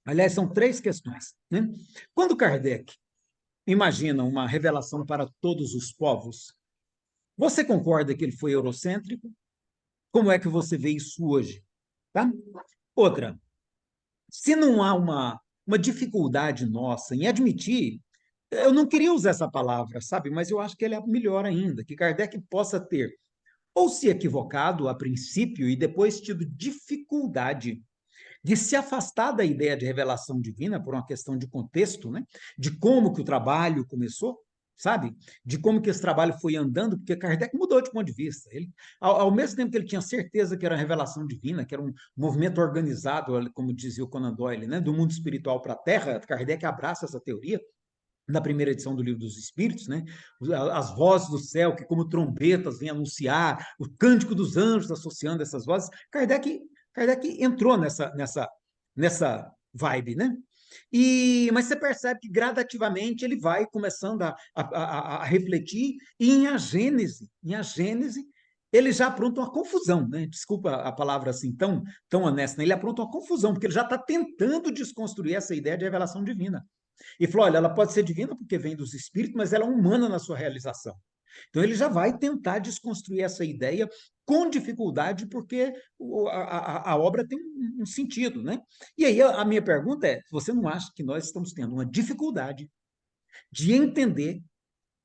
aliás, são três questões, né? Quando Kardec imagina uma revelação para todos os povos, você concorda que ele foi eurocêntrico? Como é que você vê isso hoje? Tá? Outra, se não há uma dificuldade nossa em admitir, eu não queria usar essa palavra, sabe? Mas eu acho que ele é melhor ainda, que Kardec possa ter ou se equivocado a princípio e depois tido dificuldade de se afastar da ideia de revelação divina por uma questão de contexto, né? De como que o trabalho começou, sabe? De como que esse trabalho foi andando, porque Kardec mudou de ponto de vista. Ele, ao mesmo tempo que ele tinha certeza que era revelação divina, que era um movimento organizado, como dizia o Conan Doyle, né? Do mundo espiritual para a Terra, Kardec abraça essa teoria na primeira edição do Livro dos Espíritos, né? As vozes do céu, que como trombetas vêm anunciar, o cântico dos anjos associando essas vozes. Kardec entrou nessa vibe, né? Mas você percebe que gradativamente ele vai começando a refletir, e em A Gênese, ele já apronta uma confusão, né? Desculpa a palavra assim tão honesta, né? Ele apronta uma confusão, porque ele já está tentando desconstruir essa ideia de revelação divina. E falou: olha, ela pode ser divina porque vem dos espíritos, mas ela é humana na sua realização. Então, ele já vai tentar desconstruir essa ideia com dificuldade, porque a obra tem um sentido, né? E aí, a minha pergunta é: você não acha que nós estamos tendo uma dificuldade de entender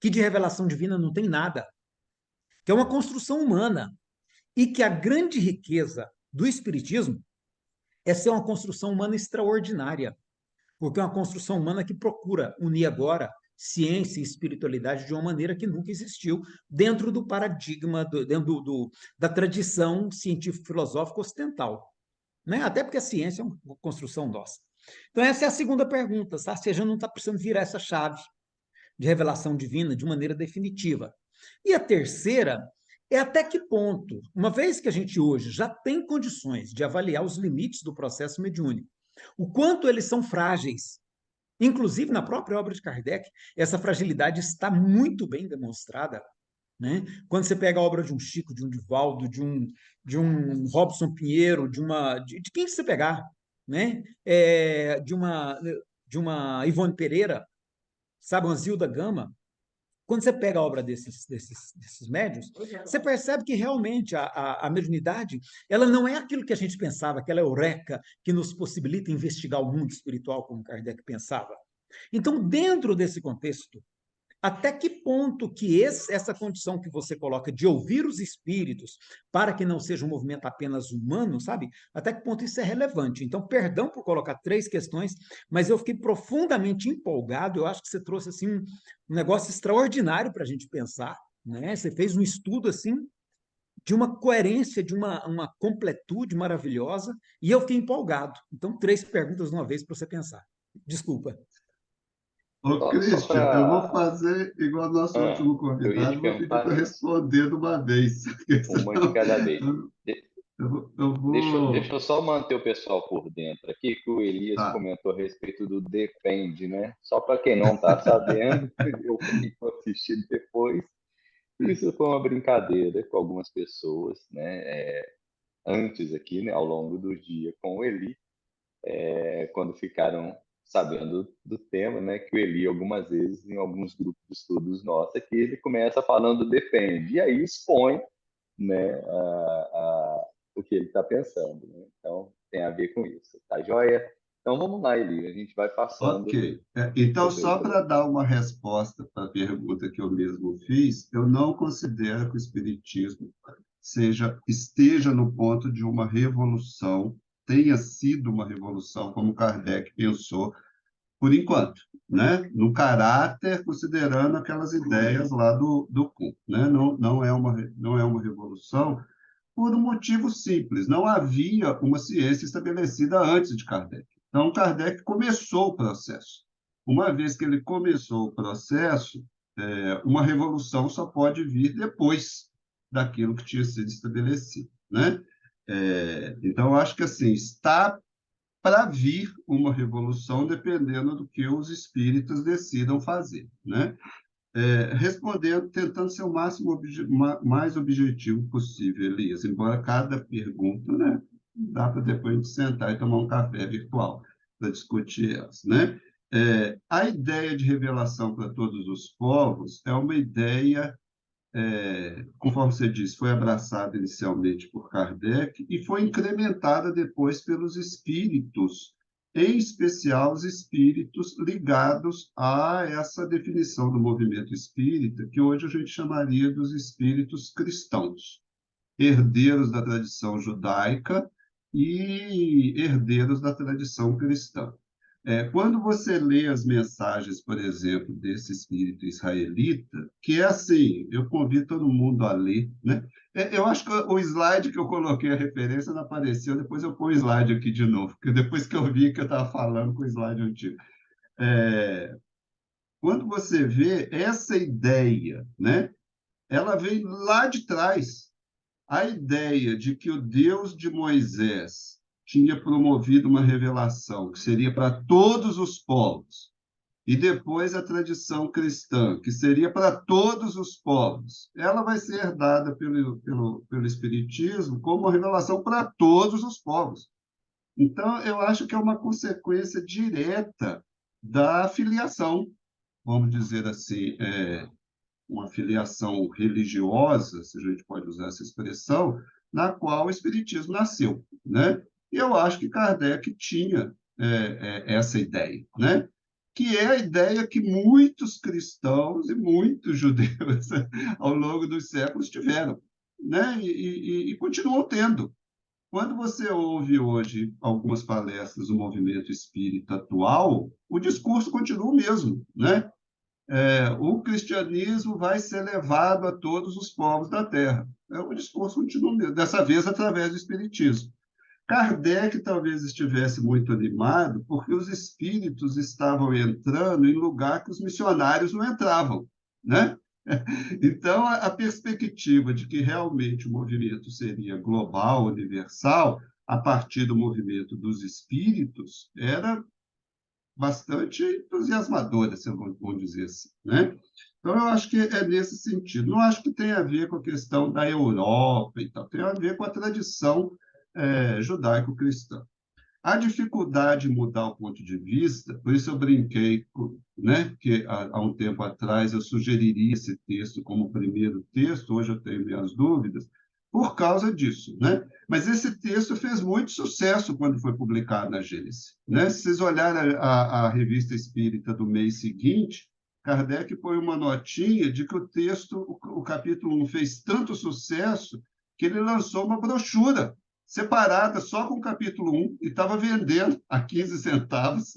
que de revelação divina não tem nada, que é uma construção humana, e que a grande riqueza do Espiritismo é ser uma construção humana extraordinária, porque é uma construção humana que procura unir agora ciência e espiritualidade de uma maneira que nunca existiu dentro do paradigma, da tradição científico-filosófica ocidental, né? Até porque a ciência é uma construção nossa. Então, essa é a segunda pergunta, tá? Se a gente não está precisando virar essa chave de revelação divina de maneira definitiva. E a terceira é até que ponto, uma vez que a gente hoje já tem condições de avaliar os limites do processo mediúnico, o quanto eles são frágeis. Inclusive, na própria obra de Kardec, essa fragilidade está muito bem demonstrada, né? Quando você pega a obra de um Chico, de um Divaldo, de um Robson Pinheiro, de quem você pegar, né? De uma Ivone Pereira, sabe, uma Zilda Gama, quando você pega a obra desses médiuns, você percebe que realmente a mediunidade ela não é aquilo que a gente pensava, aquela eureka que nos possibilita investigar o mundo espiritual, como Kardec pensava. Então, dentro desse contexto, até que ponto que essa condição que você coloca de ouvir os espíritos para que não seja um movimento apenas humano, sabe? Até que ponto isso é relevante? Então, perdão por colocar 3 questões, mas eu fiquei profundamente empolgado. Eu acho que você trouxe assim um negócio extraordinário para a gente pensar, né? Você fez um estudo assim de uma coerência, de uma completude maravilhosa, e eu fiquei empolgado. Então, 3 perguntas de uma vez para você pensar. Desculpa. Ô, Só Christian, eu vou para. fazer igual ao nosso último Eu ia te convidado, vou pedir para perguntar isso, responder de uma vez. Porque uma de senão cada vez. eu, De- eu deixa vou. eu só manter o pessoal por dentro aqui, que o Elias Tá, comentou a respeito do depende, né? Só para quem não está sabendo, eu fui assistir depois. Isso foi uma brincadeira com algumas pessoas, né? Antes aqui, né, ao longo do dia com o Eli, quando ficaram sabendo do tema, né, que o Eli algumas vezes em alguns grupos de estudos nossos aqui ele começa falando depende e aí expõe, né, o que ele está pensando, né? Então tem a ver com isso, tá joia? Então vamos lá, Eli, a gente vai passando ok. Então, sobre só isso para aí. dar uma resposta para a pergunta que eu mesmo fiz, eu não considero que o Espiritismo esteja no ponto de uma revolução, tenha sido uma revolução, como Kardec pensou, por enquanto, né? No caráter, considerando aquelas ideias lá do Kuhn, né? Não é uma revolução por um motivo simples, não havia uma ciência estabelecida antes de Kardec. Então, Kardec começou o processo. Uma vez que ele começou o processo, uma revolução só pode vir depois daquilo que tinha sido estabelecido, né? Então, acho que assim, está para vir uma revolução dependendo do que os espíritas decidam fazer, né? Respondendo, tentando ser o máximo mais objetivo possível, Elias, embora cada pergunta, né, dá para depois a gente sentar e tomar um café virtual para discutir elas, né? A ideia de revelação para todos os povos é uma ideia, conforme você disse, foi abraçada inicialmente por Kardec e foi incrementada depois pelos espíritos, em especial os espíritos ligados a essa definição do movimento espírita, que hoje a gente chamaria dos espíritos cristãos, herdeiros da tradição judaica e herdeiros da tradição cristã. Quando você lê as mensagens, por exemplo, desse espírito israelita, que é assim, eu convido todo mundo a ler, né? Eu acho que o slide que eu coloquei a referência não apareceu, depois eu ponho o slide aqui de novo, porque depois que eu vi que eu estava falando com o slide antigo. Quando você vê essa ideia, né? Ela vem lá de trás, a ideia de que o Deus de Moisés tinha promovido uma revelação que seria para todos os povos, e depois a tradição cristã, que seria para todos os povos, ela vai ser herdada pelo Espiritismo como uma revelação para todos os povos. Então, eu acho que é uma consequência direta da filiação, vamos dizer assim, uma filiação religiosa, se a gente pode usar essa expressão, na qual o Espiritismo nasceu, né? E eu acho que Kardec tinha essa ideia, né? Que é a ideia que muitos cristãos e muitos judeus ao longo dos séculos tiveram, né? E continuam tendo. Quando você ouve hoje algumas palestras do movimento espírita atual, o discurso continua o mesmo, né? o cristianismo vai ser levado a todos os povos da Terra. O discurso continua mesmo, dessa vez através do Espiritismo. Kardec talvez estivesse muito animado, porque os espíritos estavam entrando em lugar que os missionários não entravam, né? Então, a perspectiva de que realmente o movimento seria global, universal, a partir do movimento dos espíritos, era bastante entusiasmadora, se vamos dizer assim, né? Então, eu acho que é nesse sentido. Não acho que tenha a ver com a questão da Europa e tal, tem a ver com a tradição judaico-cristã. A dificuldade em mudar o ponto de vista, por isso eu brinquei, né, que há um tempo atrás eu sugeriria esse texto como primeiro texto, hoje eu tenho minhas dúvidas, por causa disso, né? Mas esse texto fez muito sucesso quando foi publicado na Gênesis, né? Se vocês olharem a Revista Espírita do mês seguinte, Kardec põe uma notinha de que o texto, o capítulo 1, fez tanto sucesso que ele lançou uma brochura separada só com o capítulo 1 e estava vendendo a 15 centavos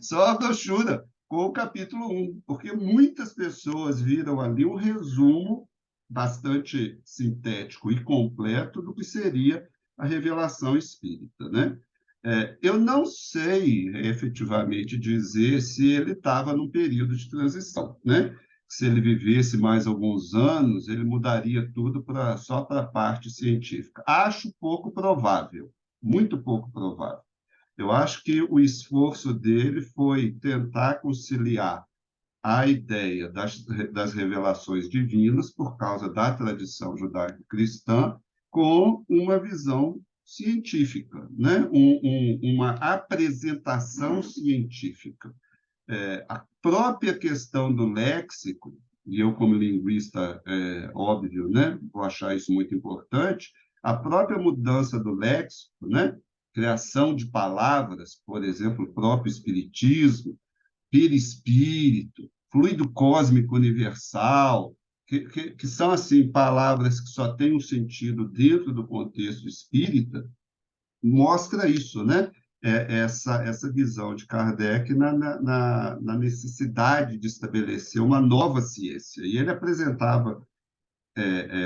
só a brochura com o capítulo 1, porque muitas pessoas viram ali um resumo bastante sintético e completo do que seria a revelação espírita, né? Eu não sei efetivamente dizer se ele estava num período de transição, né? Se ele vivesse mais alguns anos, ele mudaria tudo só para a parte científica. Acho pouco provável, muito pouco provável. Eu acho que o esforço dele foi tentar conciliar a ideia das revelações divinas, por causa da tradição judaico-cristã, com uma visão científica, né? Uma apresentação científica. A própria questão do léxico, e eu, como linguista, óbvio, né, vou achar isso muito importante, a própria mudança do léxico, né, criação de palavras, por exemplo, o próprio espiritismo, perispírito, fluido cósmico universal, que são assim palavras que só têm um sentido dentro do contexto espírita, mostra isso, né? Essa visão de Kardec na necessidade de estabelecer uma nova ciência. E ele apresentava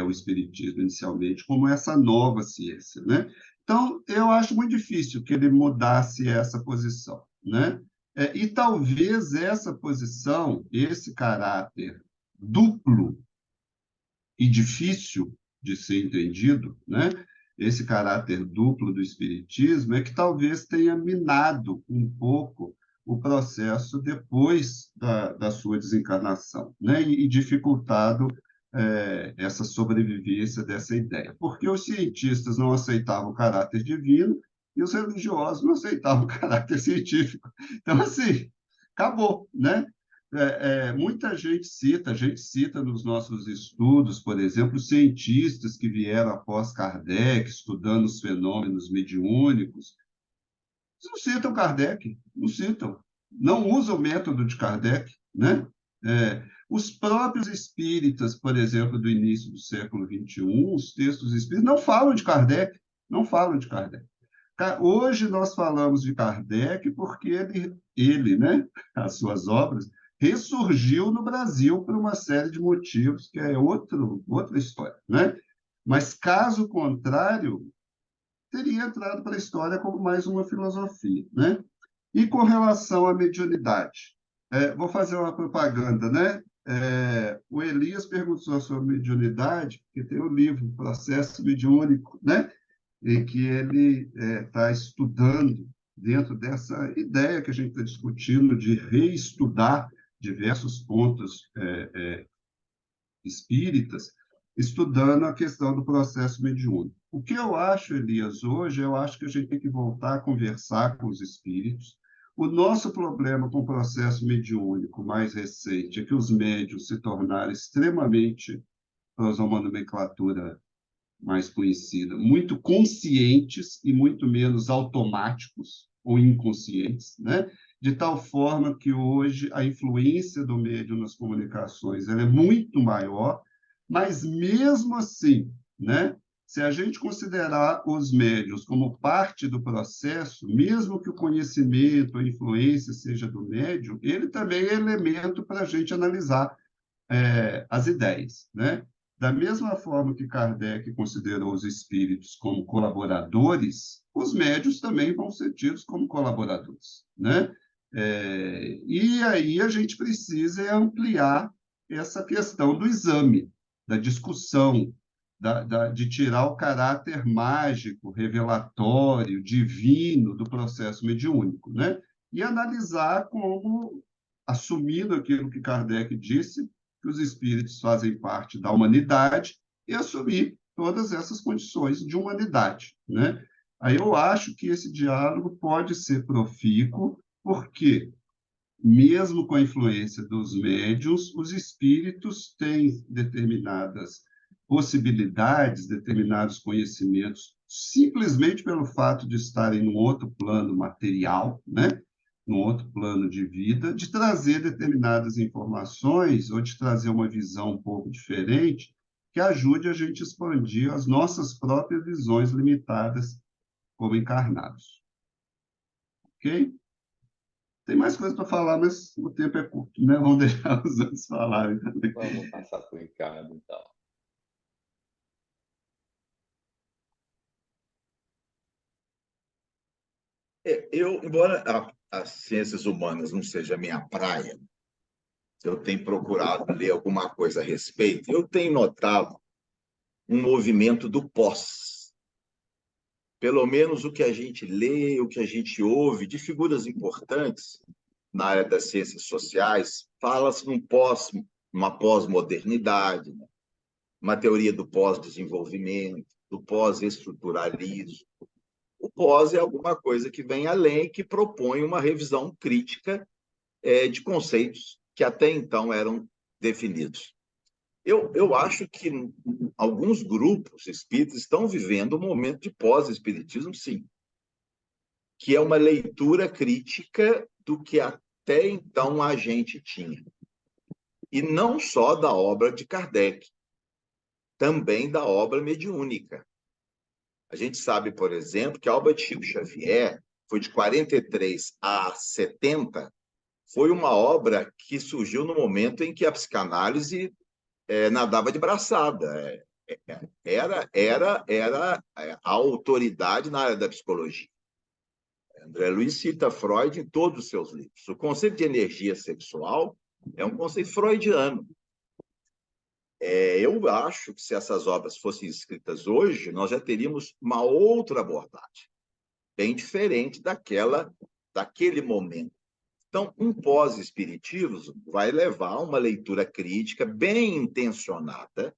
o Espiritismo inicialmente como essa nova ciência, né? Então, eu acho muito difícil que ele mudasse essa posição, né? E talvez essa posição, esse caráter duplo e difícil de ser entendido, né? Esse caráter duplo do espiritismo é que talvez tenha minado um pouco o processo depois da sua desencarnação, né? E dificultado essa sobrevivência dessa ideia. Porque os cientistas não aceitavam o caráter divino e os religiosos não aceitavam o caráter científico. Então, assim, acabou, né? Muita gente cita, a gente cita nos nossos estudos, por exemplo, cientistas que vieram após Kardec, estudando os fenômenos mediúnicos. Eles não citam Kardec, não citam, não usam o método de Kardec, né? Os próprios espíritas, por exemplo, do início do século XXI, os textos espíritas, não falam de Kardec, não falam de Kardec. Hoje nós falamos de Kardec porque ele, né, as suas obras, ressurgiu no Brasil por uma série de motivos, que é outra história, né? Mas, caso contrário, teria entrado para a história como mais uma filosofia, né? E com relação à mediunidade, vou fazer uma propaganda, né? O Elias perguntou sobre mediunidade, porque tem o livro Processo Mediúnico, né? Em que ele está estudando, dentro dessa ideia que a gente está discutindo, de reestudar diversos pontos espíritas, estudando a questão do processo mediúnico. O que eu acho, Elias, hoje, eu acho que a gente tem que voltar a conversar com os espíritos. O nosso problema com o processo mediúnico mais recente é que os médiuns se tornaram extremamente, para usar uma nomenclatura mais conhecida, muito conscientes e muito menos automáticos ou inconscientes, né? De tal forma que hoje a influência do médium nas comunicações ela é muito maior, mas mesmo assim, né? Se a gente considerar os médiuns como parte do processo, mesmo que o conhecimento, a influência seja do médium, ele também é elemento para a gente analisar as ideias, né? Da mesma forma que Kardec considerou os espíritos como colaboradores, os médiuns também vão ser tidos como colaboradores, né? E aí a gente precisa ampliar essa questão do exame, da discussão, de tirar o caráter mágico, revelatório, divino do processo mediúnico, né? E analisar como, assumindo aquilo que Kardec disse, que os espíritos fazem parte da humanidade, e assumir todas essas condições de humanidade, né? Aí eu acho que esse diálogo pode ser profícuo, porque, mesmo com a influência dos médiuns, os espíritos têm determinadas possibilidades, determinados conhecimentos, simplesmente pelo fato de estarem num outro plano material, né? Num outro plano de vida, de trazer determinadas informações ou de trazer uma visão um pouco diferente que ajude a gente a expandir as nossas próprias visões limitadas como encarnados. Ok? Tem mais coisas para falar, mas o tempo é curto, né? Vamos deixar os outros falarem também. Vamos passar para o Ricardo, então. Embora as ciências humanas não seja a minha praia, eu tenho procurado ler alguma coisa a respeito, eu tenho notado um movimento do pós. Pelo menos o que a gente lê, o que a gente ouve de figuras importantes na área das ciências sociais, fala-se uma pós-modernidade, né? Uma teoria do pós-desenvolvimento, do pós-estruturalismo. O pós é alguma coisa que vem além, que propõe uma revisão crítica de conceitos que até então eram definidos. Eu acho que alguns grupos espíritas estão vivendo um momento de pós-espiritismo, sim, que é uma leitura crítica do que até então a gente tinha. E não só da obra de Kardec, também da obra mediúnica. A gente sabe, por exemplo, que a obra de Chico Xavier foi de 43 a 70, foi uma obra que surgiu no momento em que a psicanálise nadava de braçada. Era a autoridade na área da psicologia. André Luiz cita Freud em todos os seus livros. O conceito de energia sexual é um conceito freudiano. Eu acho que se essas obras fossem escritas hoje, nós já teríamos uma outra abordagem, bem diferente daquele momento. Então, um pós-espiritismo vai levar a uma leitura crítica bem intencionada,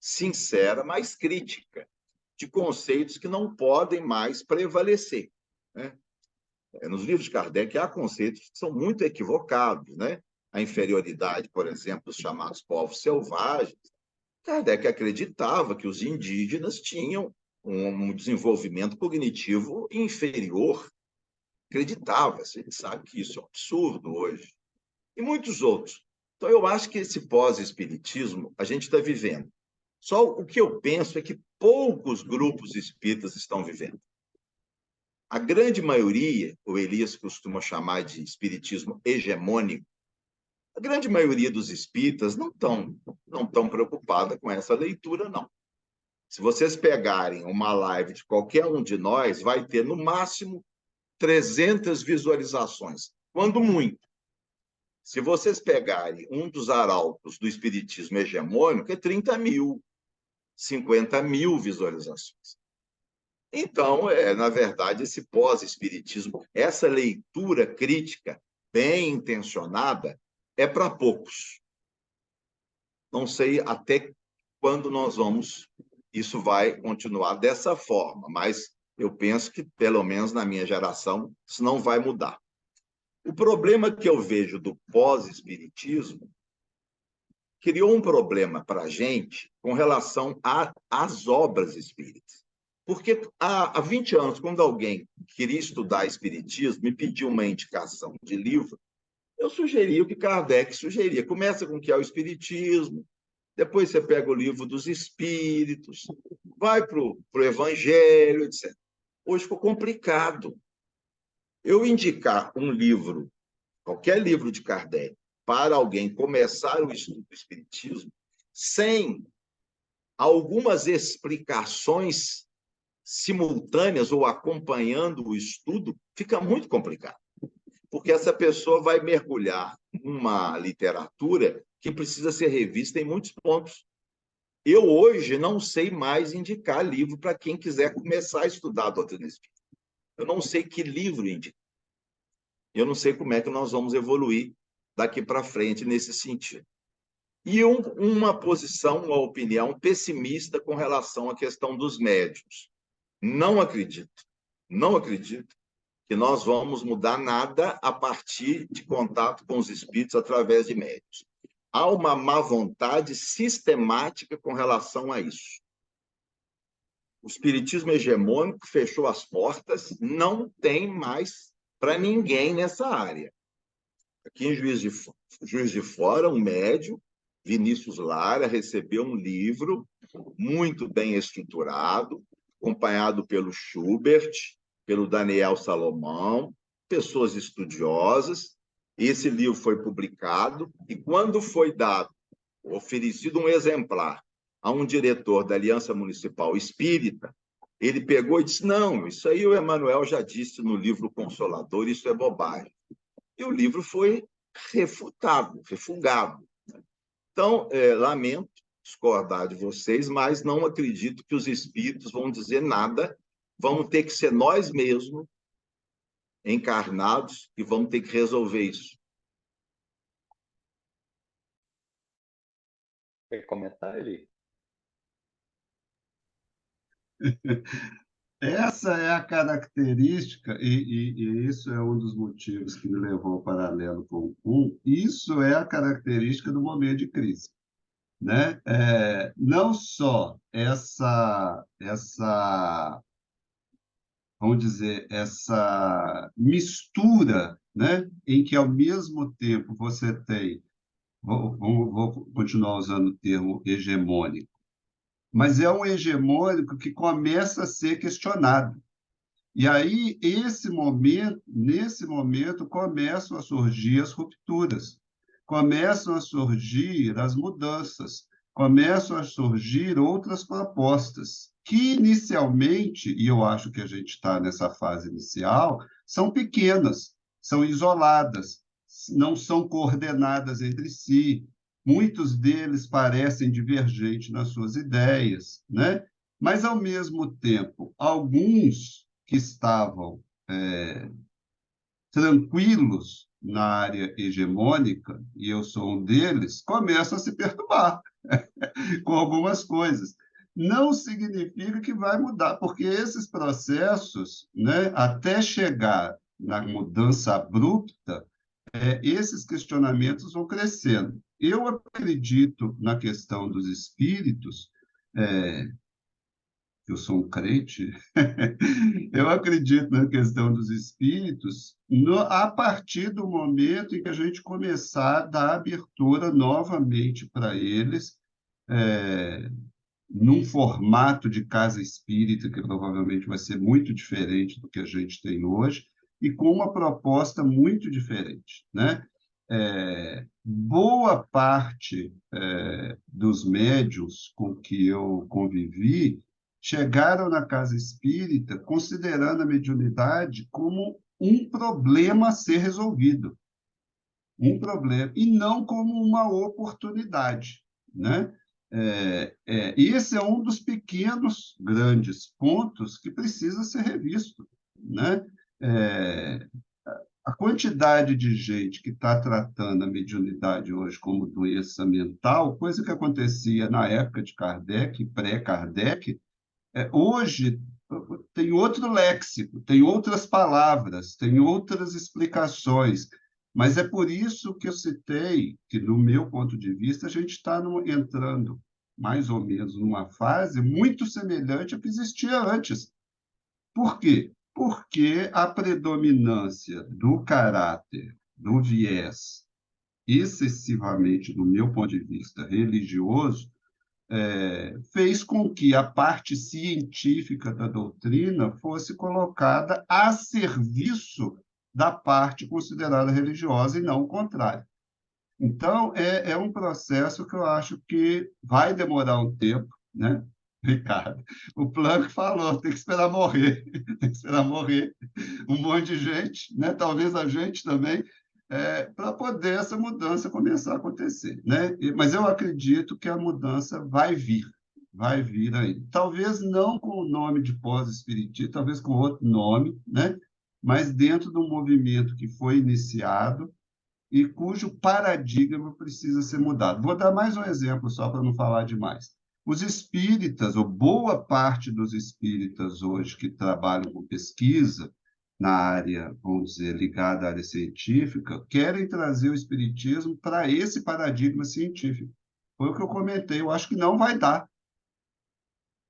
sincera, mas crítica, de conceitos que não podem mais prevalecer, né? Nos livros de Kardec há conceitos que são muito equivocados, né? A inferioridade, por exemplo, dos chamados povos selvagens. Kardec acreditava que os indígenas tinham um desenvolvimento cognitivo inferior. Acreditava, a gente sabe que isso é um absurdo hoje. E muitos outros. Então, eu acho que esse pós-espiritismo a gente está vivendo. Só o que eu penso é que poucos grupos espíritas estão vivendo. A grande maioria, o Elias costuma chamar de espiritismo hegemônico, a grande maioria dos espíritas não estão preocupada com essa leitura, não. Se vocês pegarem uma live de qualquer um de nós, vai ter, no máximo, 300 visualizações, quando muito. Se vocês pegarem um dos arautos do espiritismo hegemônico, é 30 mil, 50 mil visualizações. Então, na verdade, esse pós-espiritismo, essa leitura crítica bem intencionada, é para poucos. Não sei até quando isso vai continuar dessa forma, mas eu penso que, pelo menos na minha geração, isso não vai mudar. O problema que eu vejo do pós-espiritismo criou um problema para a gente com relação às obras espíritas. Porque há 20 anos, quando alguém queria estudar espiritismo, me pediu uma indicação de livro, eu sugeria o que Kardec sugeria. Começa com o que é o espiritismo, depois você pega o Livro dos Espíritos, vai para o Evangelho, etc. Hoje ficou complicado. Eu indicar um livro, qualquer livro de Kardec, para alguém começar o estudo do Espiritismo, sem algumas explicações simultâneas ou acompanhando o estudo, fica muito complicado. Porque essa pessoa vai mergulhar numa literatura que precisa ser revista em muitos pontos. Eu, hoje, não sei mais indicar livro para quem quiser começar a estudar a doutrina espírita. Eu não sei que livro indicar. Eu não sei como é que nós vamos evoluir daqui para frente nesse sentido. E uma posição, uma opinião pessimista com relação à questão dos médiuns. Não acredito que nós vamos mudar nada a partir de contato com os espíritos através de médiuns. Há uma má vontade sistemática com relação a isso. O espiritismo hegemônico fechou as portas, não tem mais para ninguém nessa área. Aqui em Juiz de Fora, um médium, Vinícius Lara, recebeu um livro muito bem estruturado, acompanhado pelo Schubert, pelo Daniel Salomão, pessoas estudiosas. Esse livro foi publicado e, quando foi oferecido um exemplar a um diretor da Aliança Municipal Espírita, ele pegou e disse: não, isso aí o Emmanuel já disse no livro Consolador, isso é bobagem. E o livro foi refugado. Então, lamento discordar de vocês, mas não acredito que os espíritos vão dizer nada. Vamos ter que ser nós mesmos, encarnados, e vamos ter que resolver isso. Quer comentar, Eli? Essa é a característica, e isso é um dos motivos que me levou ao paralelo com o Kuhn, isso é a característica do momento de crise, né? Não só vamos dizer, essa mistura, né? Em que, ao mesmo tempo, você tem, vou continuar usando o termo hegemônico, mas é um hegemônico que começa a ser questionado. E aí, nesse momento, começam a surgir as rupturas, começam a surgir as mudanças, começam a surgir outras propostas, que inicialmente, e eu acho que a gente está nessa fase inicial, são pequenas, são isoladas, não são coordenadas entre si. Muitos deles parecem divergentes nas suas ideias, né? Mas, ao mesmo tempo, alguns que estavam tranquilos na área hegemônica, e eu sou um deles, começam a se perturbar com algumas coisas. Não significa que vai mudar, porque esses processos, né, até chegar na mudança abrupta, esses questionamentos vão crescendo. Eu acredito na questão dos espíritos, eu sou um crente, eu acredito na questão dos espíritos a partir do momento em que a gente começar a dar abertura novamente para eles, num formato de casa espírita, que provavelmente vai ser muito diferente do que a gente tem hoje, e com uma proposta muito diferente, né? Boa parte dos médiuns com que eu convivi chegaram na casa espírita considerando a mediunidade como um problema a ser resolvido, um problema, e não como uma oportunidade, né? Esse é um dos pequenos, grandes pontos que precisa ser revisto, né? A quantidade de gente que está tratando a mediunidade hoje como doença mental, coisa que acontecia na época de Kardec, pré-Kardec, hoje tem outro léxico, tem outras palavras, tem outras explicações, mas é por isso que eu citei que, do meu ponto de vista, a gente está entrando mais ou menos numa fase muito semelhante à que existia antes. Por quê? Porque a predominância do caráter, do viés excessivamente, do meu ponto de vista religioso, fez com que a parte científica da doutrina fosse colocada a serviço da parte considerada religiosa e não o contrário. Então, é um processo que eu acho que vai demorar um tempo, né, Ricardo? O Planck falou, tem que esperar morrer, tem que esperar morrer um monte de gente, né, talvez a gente também, para poder essa mudança começar a acontecer, né? Mas eu acredito que a mudança vai vir aí. Talvez não com o nome de pós-espiritismo, talvez com outro nome, né? Mas dentro do movimento que foi iniciado e cujo paradigma precisa ser mudado. Vou dar mais um exemplo, só para não falar demais. Os espíritas, ou boa parte dos espíritas hoje que trabalham com pesquisa na área, vamos dizer, ligada à área científica, querem trazer o espiritismo para esse paradigma científico. Foi o que eu comentei, eu acho que não vai dar.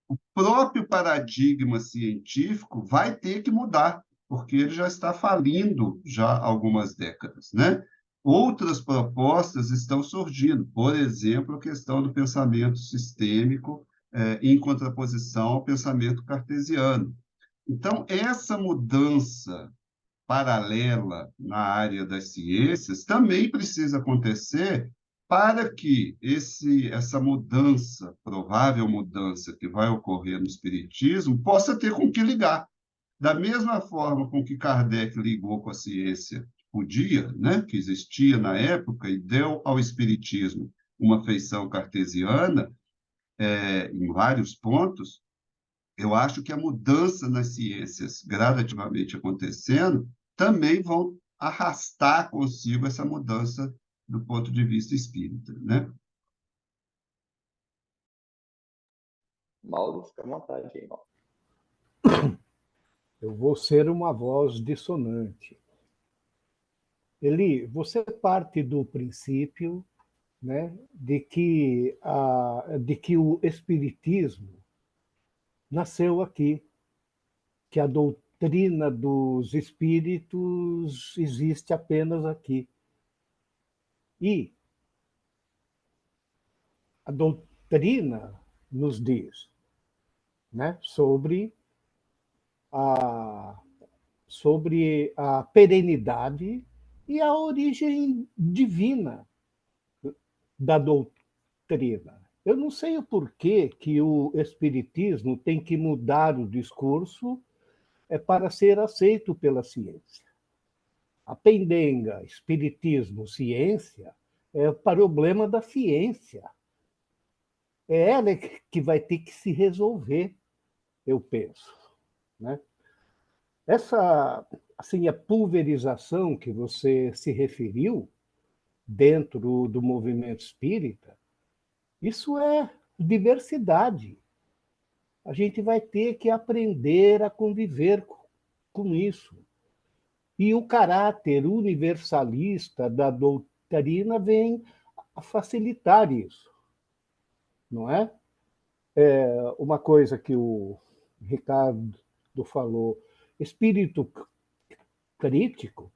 O próprio paradigma científico vai ter que mudar, porque ele já está falindo já há algumas décadas, né? Outras propostas estão surgindo, por exemplo, a questão do pensamento sistêmico, em contraposição ao pensamento cartesiano. Então, essa mudança paralela na área das ciências também precisa acontecer para que essa mudança, provável mudança que vai ocorrer no espiritismo, possa ter com que ligar. Da mesma forma com que Kardec ligou com a ciência podia, né, que existia na época, e deu ao espiritismo uma feição cartesiana, em vários pontos, eu acho que a mudança nas ciências gradativamente acontecendo também vão arrastar consigo essa mudança do ponto de vista espírita, né? Mauro, fica à vontade aí, Mauro. Eu vou ser uma voz dissonante. Eli, você parte do princípio, né, de que o espiritismo nasceu aqui, que a doutrina dos espíritos existe apenas aqui. E a doutrina nos diz, né, a, sobre a perenidade e a origem divina da doutrina. Eu não sei o porquê que o espiritismo tem que mudar o discurso para ser aceito pela ciência. A pendenga, espiritismo, ciência, é o problema da ciência. É ela que vai ter que se resolver, eu penso, né? Essa, assim, a pulverização que você se referiu dentro do movimento espírita, isso é diversidade. A gente vai ter que aprender a conviver com isso. E o caráter universalista da doutrina vem a facilitar isso, não é? Uma coisa que o Ricardo falou, espírito crítico,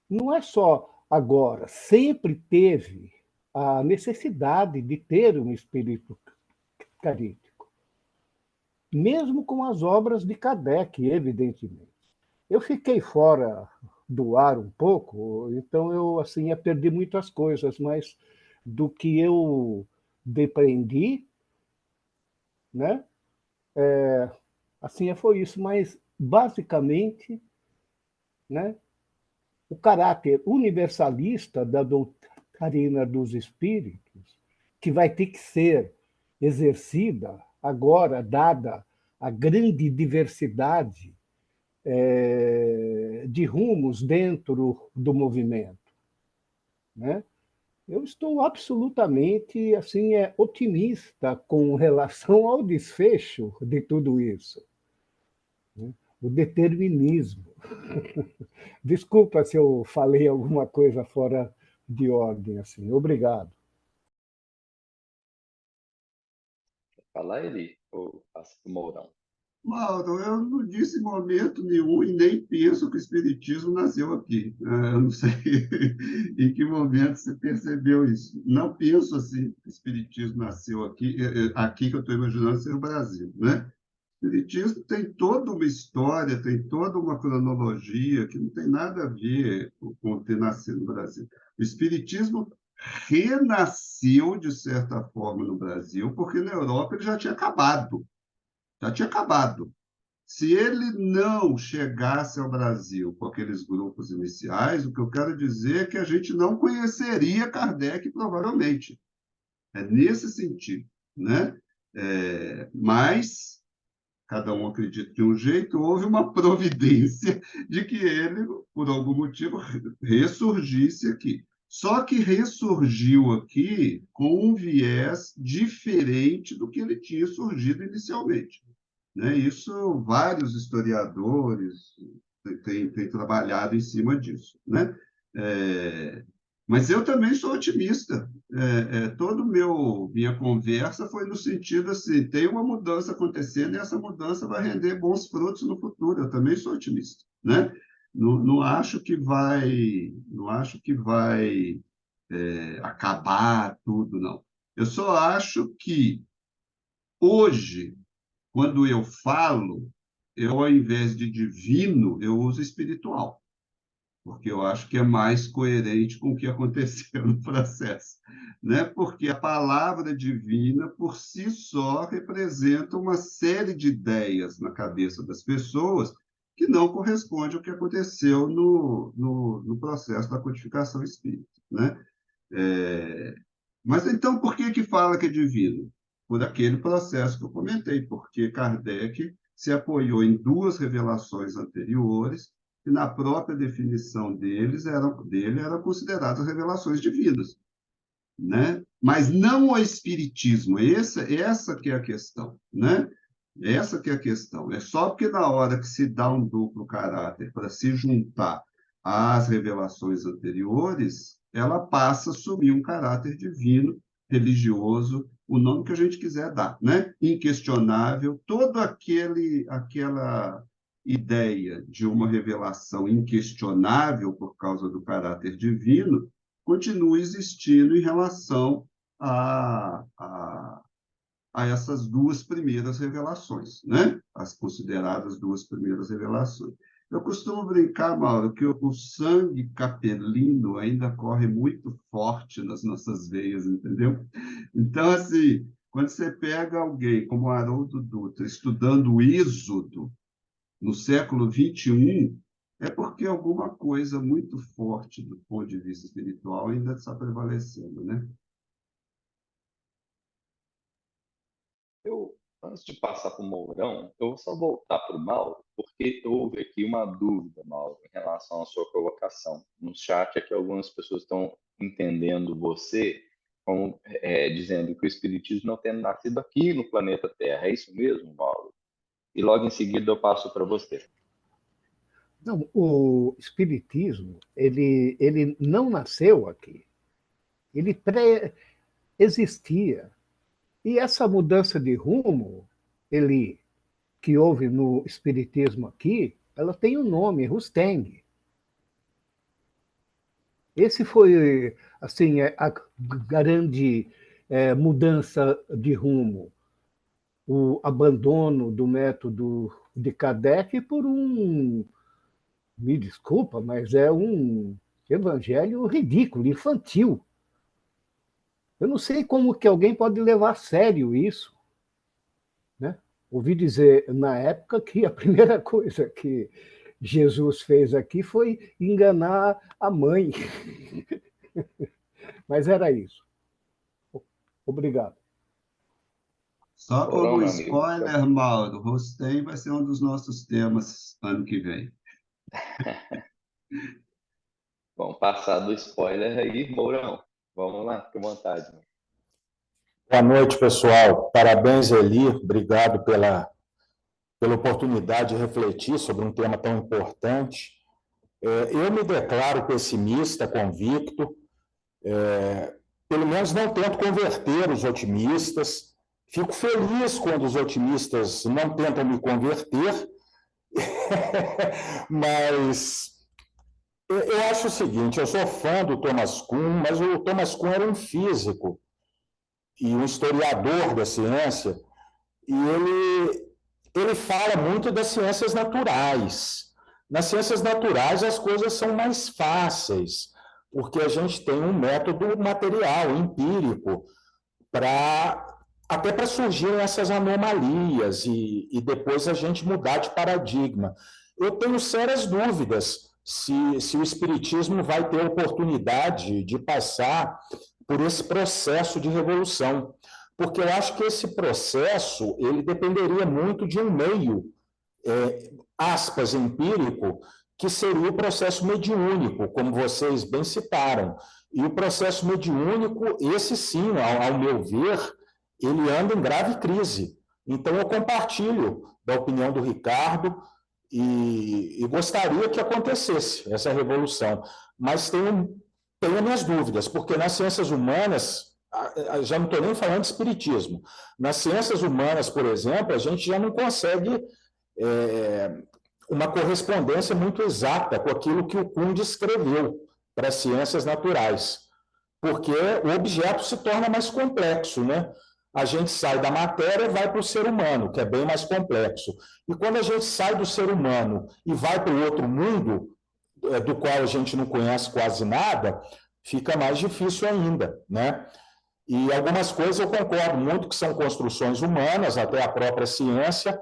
não é só agora, sempre teve a necessidade de ter um espírito crítico, mesmo com as obras de Kardec, evidentemente. Eu fiquei fora do ar um pouco, então eu assim ia perder muitas coisas, mas do que eu depreendi, né? Assim foi isso, mas basicamente, né? O caráter universalista da doutrina dos espíritos, que vai ter que ser exercida agora, dada a grande diversidade de rumos dentro do movimento, né? Eu estou absolutamente assim otimista com relação ao desfecho de tudo isso, né? O determinismo. Desculpa se eu falei alguma coisa fora de ordem assim. Obrigado. Fala ele, ou passa para o Mourão. Mauro, eu não disse em momento nenhum e nem penso que o Espiritismo nasceu aqui. Eu não sei em que momento você percebeu isso. Não penso assim que o Espiritismo nasceu aqui, aqui que eu estou imaginando ser o Brasil, né? O Espiritismo tem toda uma história, tem toda uma cronologia que não tem nada a ver com ter nascido no Brasil. O Espiritismo renasceu, de certa forma, no Brasil, porque na Europa ele já tinha acabado. Já tinha acabado. Se ele não chegasse ao Brasil com aqueles grupos iniciais, o que eu quero dizer é que a gente não conheceria Kardec, provavelmente. É nesse sentido, né? Mas cada um acredita de um jeito, houve uma providência de que ele, por algum motivo, ressurgisse aqui. Só que ressurgiu aqui com um viés diferente do que ele tinha surgido inicialmente, né? Isso vários historiadores têm trabalhado em cima disso, né? Mas eu também sou otimista. Toda minha conversa foi no sentido assim, tem uma mudança acontecendo e essa mudança vai render bons frutos no futuro. Eu também sou otimista, né? Não acho que vai acabar tudo, não. Eu só acho que hoje, quando eu falo, ao invés de divino, eu uso espiritual, porque eu acho que é mais coerente com o que aconteceu no processo, né? Porque a palavra divina, por si só, representa uma série de ideias na cabeça das pessoas que não corresponde ao que aconteceu no processo da codificação espírita, né? Mas então, por que fala que é divino? Por aquele processo que eu comentei, porque Kardec se apoiou em duas revelações anteriores, que na própria definição dele eram consideradas revelações divinas, né? Mas não o espiritismo, essa que é a questão, né? Essa que é a questão. É só porque na hora que se dá um duplo caráter para se juntar às revelações anteriores, ela passa a assumir um caráter divino, religioso, o nome que a gente quiser dar, né? Inquestionável, toda aquela ideia de uma revelação inquestionável por causa do caráter divino continua existindo em relação a essas duas primeiras revelações, né? As consideradas duas primeiras revelações. Eu costumo brincar, Mauro, que o sangue capelino ainda corre muito forte nas nossas veias, entendeu? Então, assim, quando você pega alguém como Haroldo Dutra estudando o Êxodo no século XXI, é porque alguma coisa muito forte do ponto de vista espiritual ainda está prevalecendo, né? Antes de passar para o Mourão, eu vou só voltar para o Mauro, porque houve aqui uma dúvida, Mauro, em relação à sua colocação. No chat aqui, algumas pessoas estão entendendo você como dizendo que o Espiritismo não tem nascido aqui no planeta Terra. É isso mesmo, Mauro? E logo em seguida eu passo para você. Não, o Espiritismo, ele não nasceu aqui. Ele pré-existia. E essa mudança de rumo, que houve no Espiritismo aqui, ela tem um nome, Rusteng. Esse foi, assim, a grande mudança de rumo, o abandono do método de Kardec por me desculpa, mas é um evangelho ridículo, infantil. Eu não sei como que alguém pode levar a sério isso, né? Ouvi dizer na época que a primeira coisa que Jesus fez aqui foi enganar a mãe. Mas era isso. Obrigado. Só Mourão, como meu amigo. spoiler, Mauro, Rostem vai ser um dos nossos temas ano que vem. Bom, passado o spoiler aí, Mourão. Vamos lá, fique à vontade. Boa noite, pessoal. Parabéns, Eli. Obrigado pela oportunidade de refletir sobre um tema tão importante. Eu me declaro pessimista, convicto. Pelo menos não tento converter os otimistas. Fico feliz quando os otimistas não tentam me converter, mas eu acho o seguinte, eu sou fã do Thomas Kuhn, mas o Thomas Kuhn era um físico e um historiador da ciência, e ele fala muito das ciências naturais. Nas ciências naturais, as coisas são mais fáceis, porque a gente tem um método material, empírico, até para surgirem essas anomalias e depois a gente mudar de paradigma. Eu tenho sérias dúvidas se o Espiritismo vai ter oportunidade de passar por esse processo de revolução, porque eu acho que esse processo ele dependeria muito de um meio, aspas, empírico, que seria o processo mediúnico, como vocês bem citaram. E o processo mediúnico, esse sim, ao meu ver, ele anda em grave crise. Então, eu compartilho da opinião do Ricardo e gostaria que acontecesse essa revolução. Mas tenho minhas dúvidas, porque nas ciências humanas, já não estou nem falando de espiritismo, nas ciências humanas, por exemplo, a gente já não consegue uma correspondência muito exata com aquilo que o Kuhn descreveu para as ciências naturais, porque o objeto se torna mais complexo, né? A gente sai da matéria e vai para o ser humano, que é bem mais complexo. E quando a gente sai do ser humano e vai para o outro mundo, do qual a gente não conhece quase nada, fica mais difícil ainda, né? E algumas coisas eu concordo muito que são construções humanas, até a própria ciência,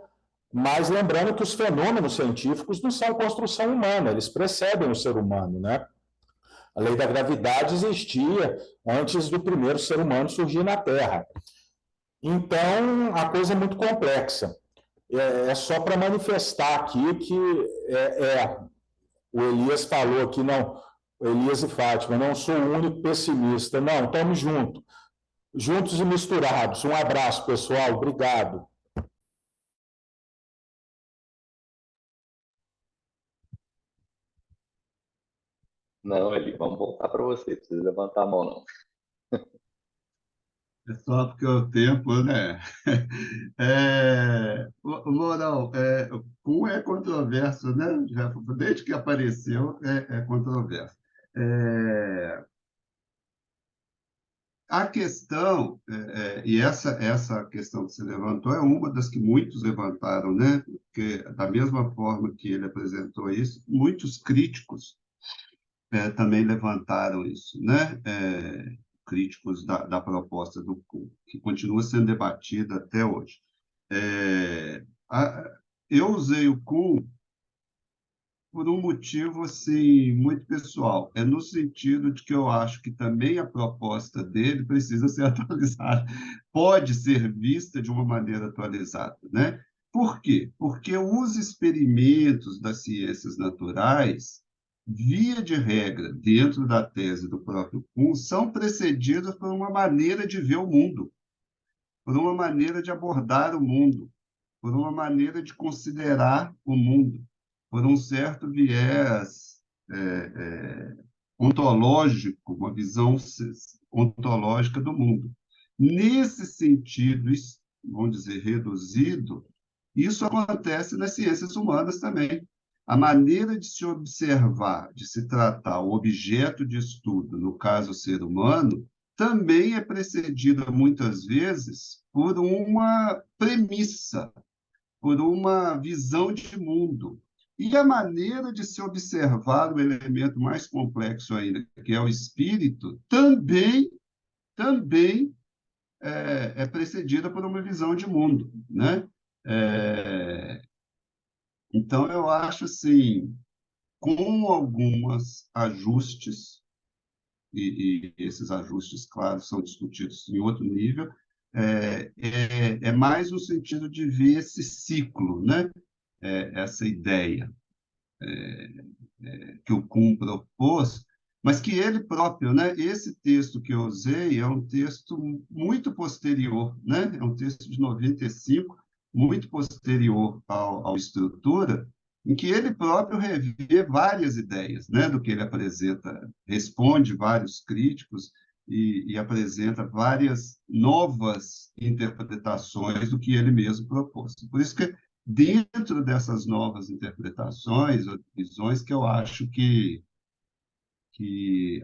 mas lembrando que os fenômenos científicos não são construção humana, eles precedem o ser humano, né? A lei da gravidade existia antes do primeiro ser humano surgir na Terra. Então, a coisa é muito complexa. É só para manifestar aqui que o Elias falou aqui, não, Elias e Fátima, não sou o único pessimista. Não, estamos juntos e misturados. Um abraço, pessoal. Obrigado. Não, Eli, vamos voltar para você. Não precisa levantar a mão, não. É só porque o tempo, né? Moral, Kuhn é controverso, né? Desde que apareceu, é controverso. A questão, e essa questão que você levantou é uma das que muitos levantaram, né? Porque, da mesma forma que ele apresentou isso, muitos críticos também levantaram isso, né? Críticos da proposta do Kuhn, que continua sendo debatida até hoje. Eu usei o Kuhn por um motivo assim, muito pessoal. É no sentido de que eu acho que também a proposta dele precisa ser atualizada, pode ser vista de uma maneira atualizada, né? Por quê? Porque os experimentos das ciências naturais, via de regra, dentro da tese do próprio Kuhn, são precedidos por uma maneira de ver o mundo, por uma maneira de abordar o mundo, por uma maneira de considerar o mundo, por um certo viés ontológico, uma visão ontológica do mundo. Nesse sentido, vamos dizer, reduzido, isso acontece nas ciências humanas também. A maneira de se observar, de se tratar o objeto de estudo, no caso o ser humano, também é precedida muitas vezes por uma premissa, por uma visão de mundo. E a maneira de se observar o elemento mais complexo ainda, que é o espírito, também é precedida por uma visão de mundo, né? Então, eu acho assim, com alguns ajustes, e esses ajustes, claro, são discutidos em outro nível, é mais no sentido de ver esse ciclo, né? Essa ideia que o Kuhn propôs, mas que ele próprio, né? Esse texto que eu usei é um texto muito posterior, né? É um texto de 95, muito posterior ao Estrutura, em que ele próprio revê várias ideias, né? Do que ele apresenta, responde vários críticos, e apresenta várias novas interpretações do que ele mesmo propôs. Por isso que, dentro dessas novas interpretações ou visões, que eu acho que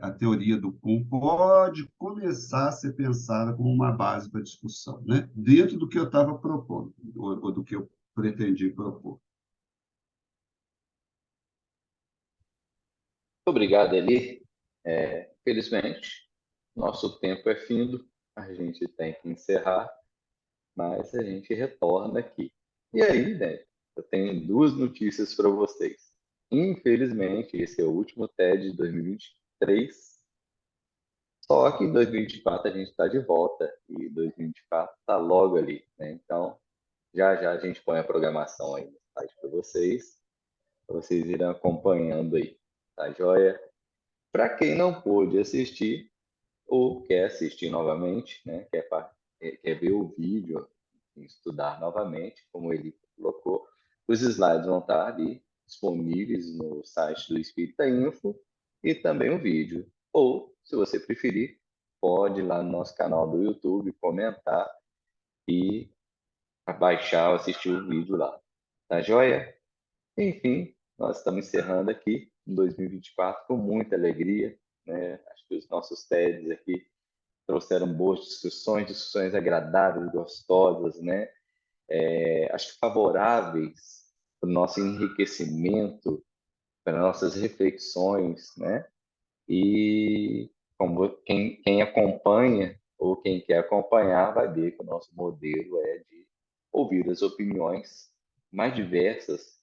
a teoria do Kuhn pode começar a ser pensada como uma base para discussão, né? Dentro do que eu estava propondo, ou do que eu pretendi propor. Obrigado, Eli. Felizmente, nosso tempo é findo, a gente tem que encerrar, mas a gente retorna aqui. E aí, né, eu tenho duas notícias para vocês. Infelizmente, esse é o último TED de 2023, só que em 2024 a gente está de volta, e 2024 está logo ali, né? Então, já já a gente põe a programação aí no site para vocês irem acompanhando aí, tá joia? Para quem não pôde assistir, ou quer assistir novamente, né? Quer ver o vídeo e estudar novamente, como ele colocou, os slides vão estar ali disponíveis no site do Espírita Info e também o vídeo. Ou, se você preferir, pode ir lá no nosso canal do YouTube, comentar e baixar ou assistir o vídeo lá. Tá joia? Enfim, nós estamos encerrando aqui em 2024 com muita alegria, né? Acho que os nossos TEDs aqui trouxeram boas discussões agradáveis, gostosas, né? Acho que favoráveis para o nosso enriquecimento, para nossas reflexões, né? E como quem acompanha ou quem quer acompanhar vai ver que o nosso modelo é de ouvir as opiniões mais diversas,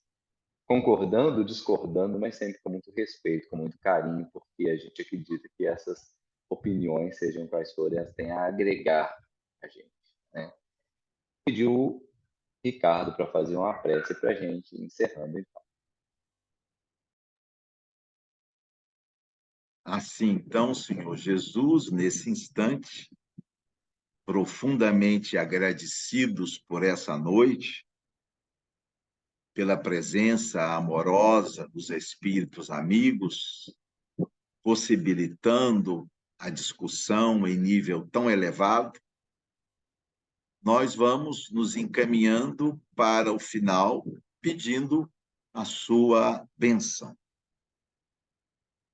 concordando, discordando, mas sempre com muito respeito, com muito carinho, porque a gente acredita que essas opiniões, sejam quais forem, elas têm a agregar a gente, né? Pediu o Ricardo para fazer uma prece para a gente, encerrando então. Assim, então, Senhor Jesus, nesse instante, profundamente agradecidos por essa noite, pela presença amorosa dos espíritos amigos, possibilitando a discussão em nível tão elevado, nós vamos nos encaminhando para o final, pedindo a sua bênção.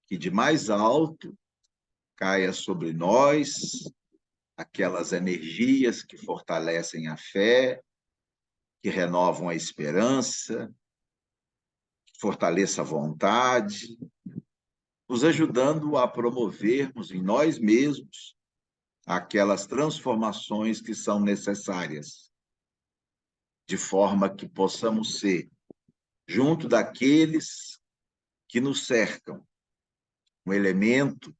Que de mais alto caia sobre nós aquelas energias que fortalecem a fé, que renovam a esperança, que fortaleça a vontade, nos ajudando a promovermos em nós mesmos aquelas transformações que são necessárias, de forma que possamos ser, junto daqueles que nos cercam, um elemento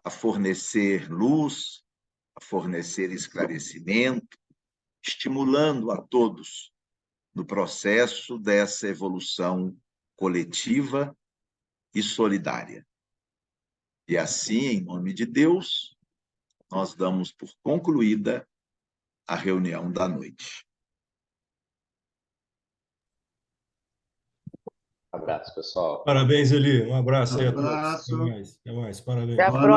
a fornecer luz, a fornecer esclarecimento, estimulando a todos no processo dessa evolução coletiva e solidária. E assim, em nome de Deus, nós damos por concluída a reunião da noite. Abraço, pessoal. Parabéns, Eli. Um abraço aí a todos. Abraço. Até mais. Parabéns. Até a próxima.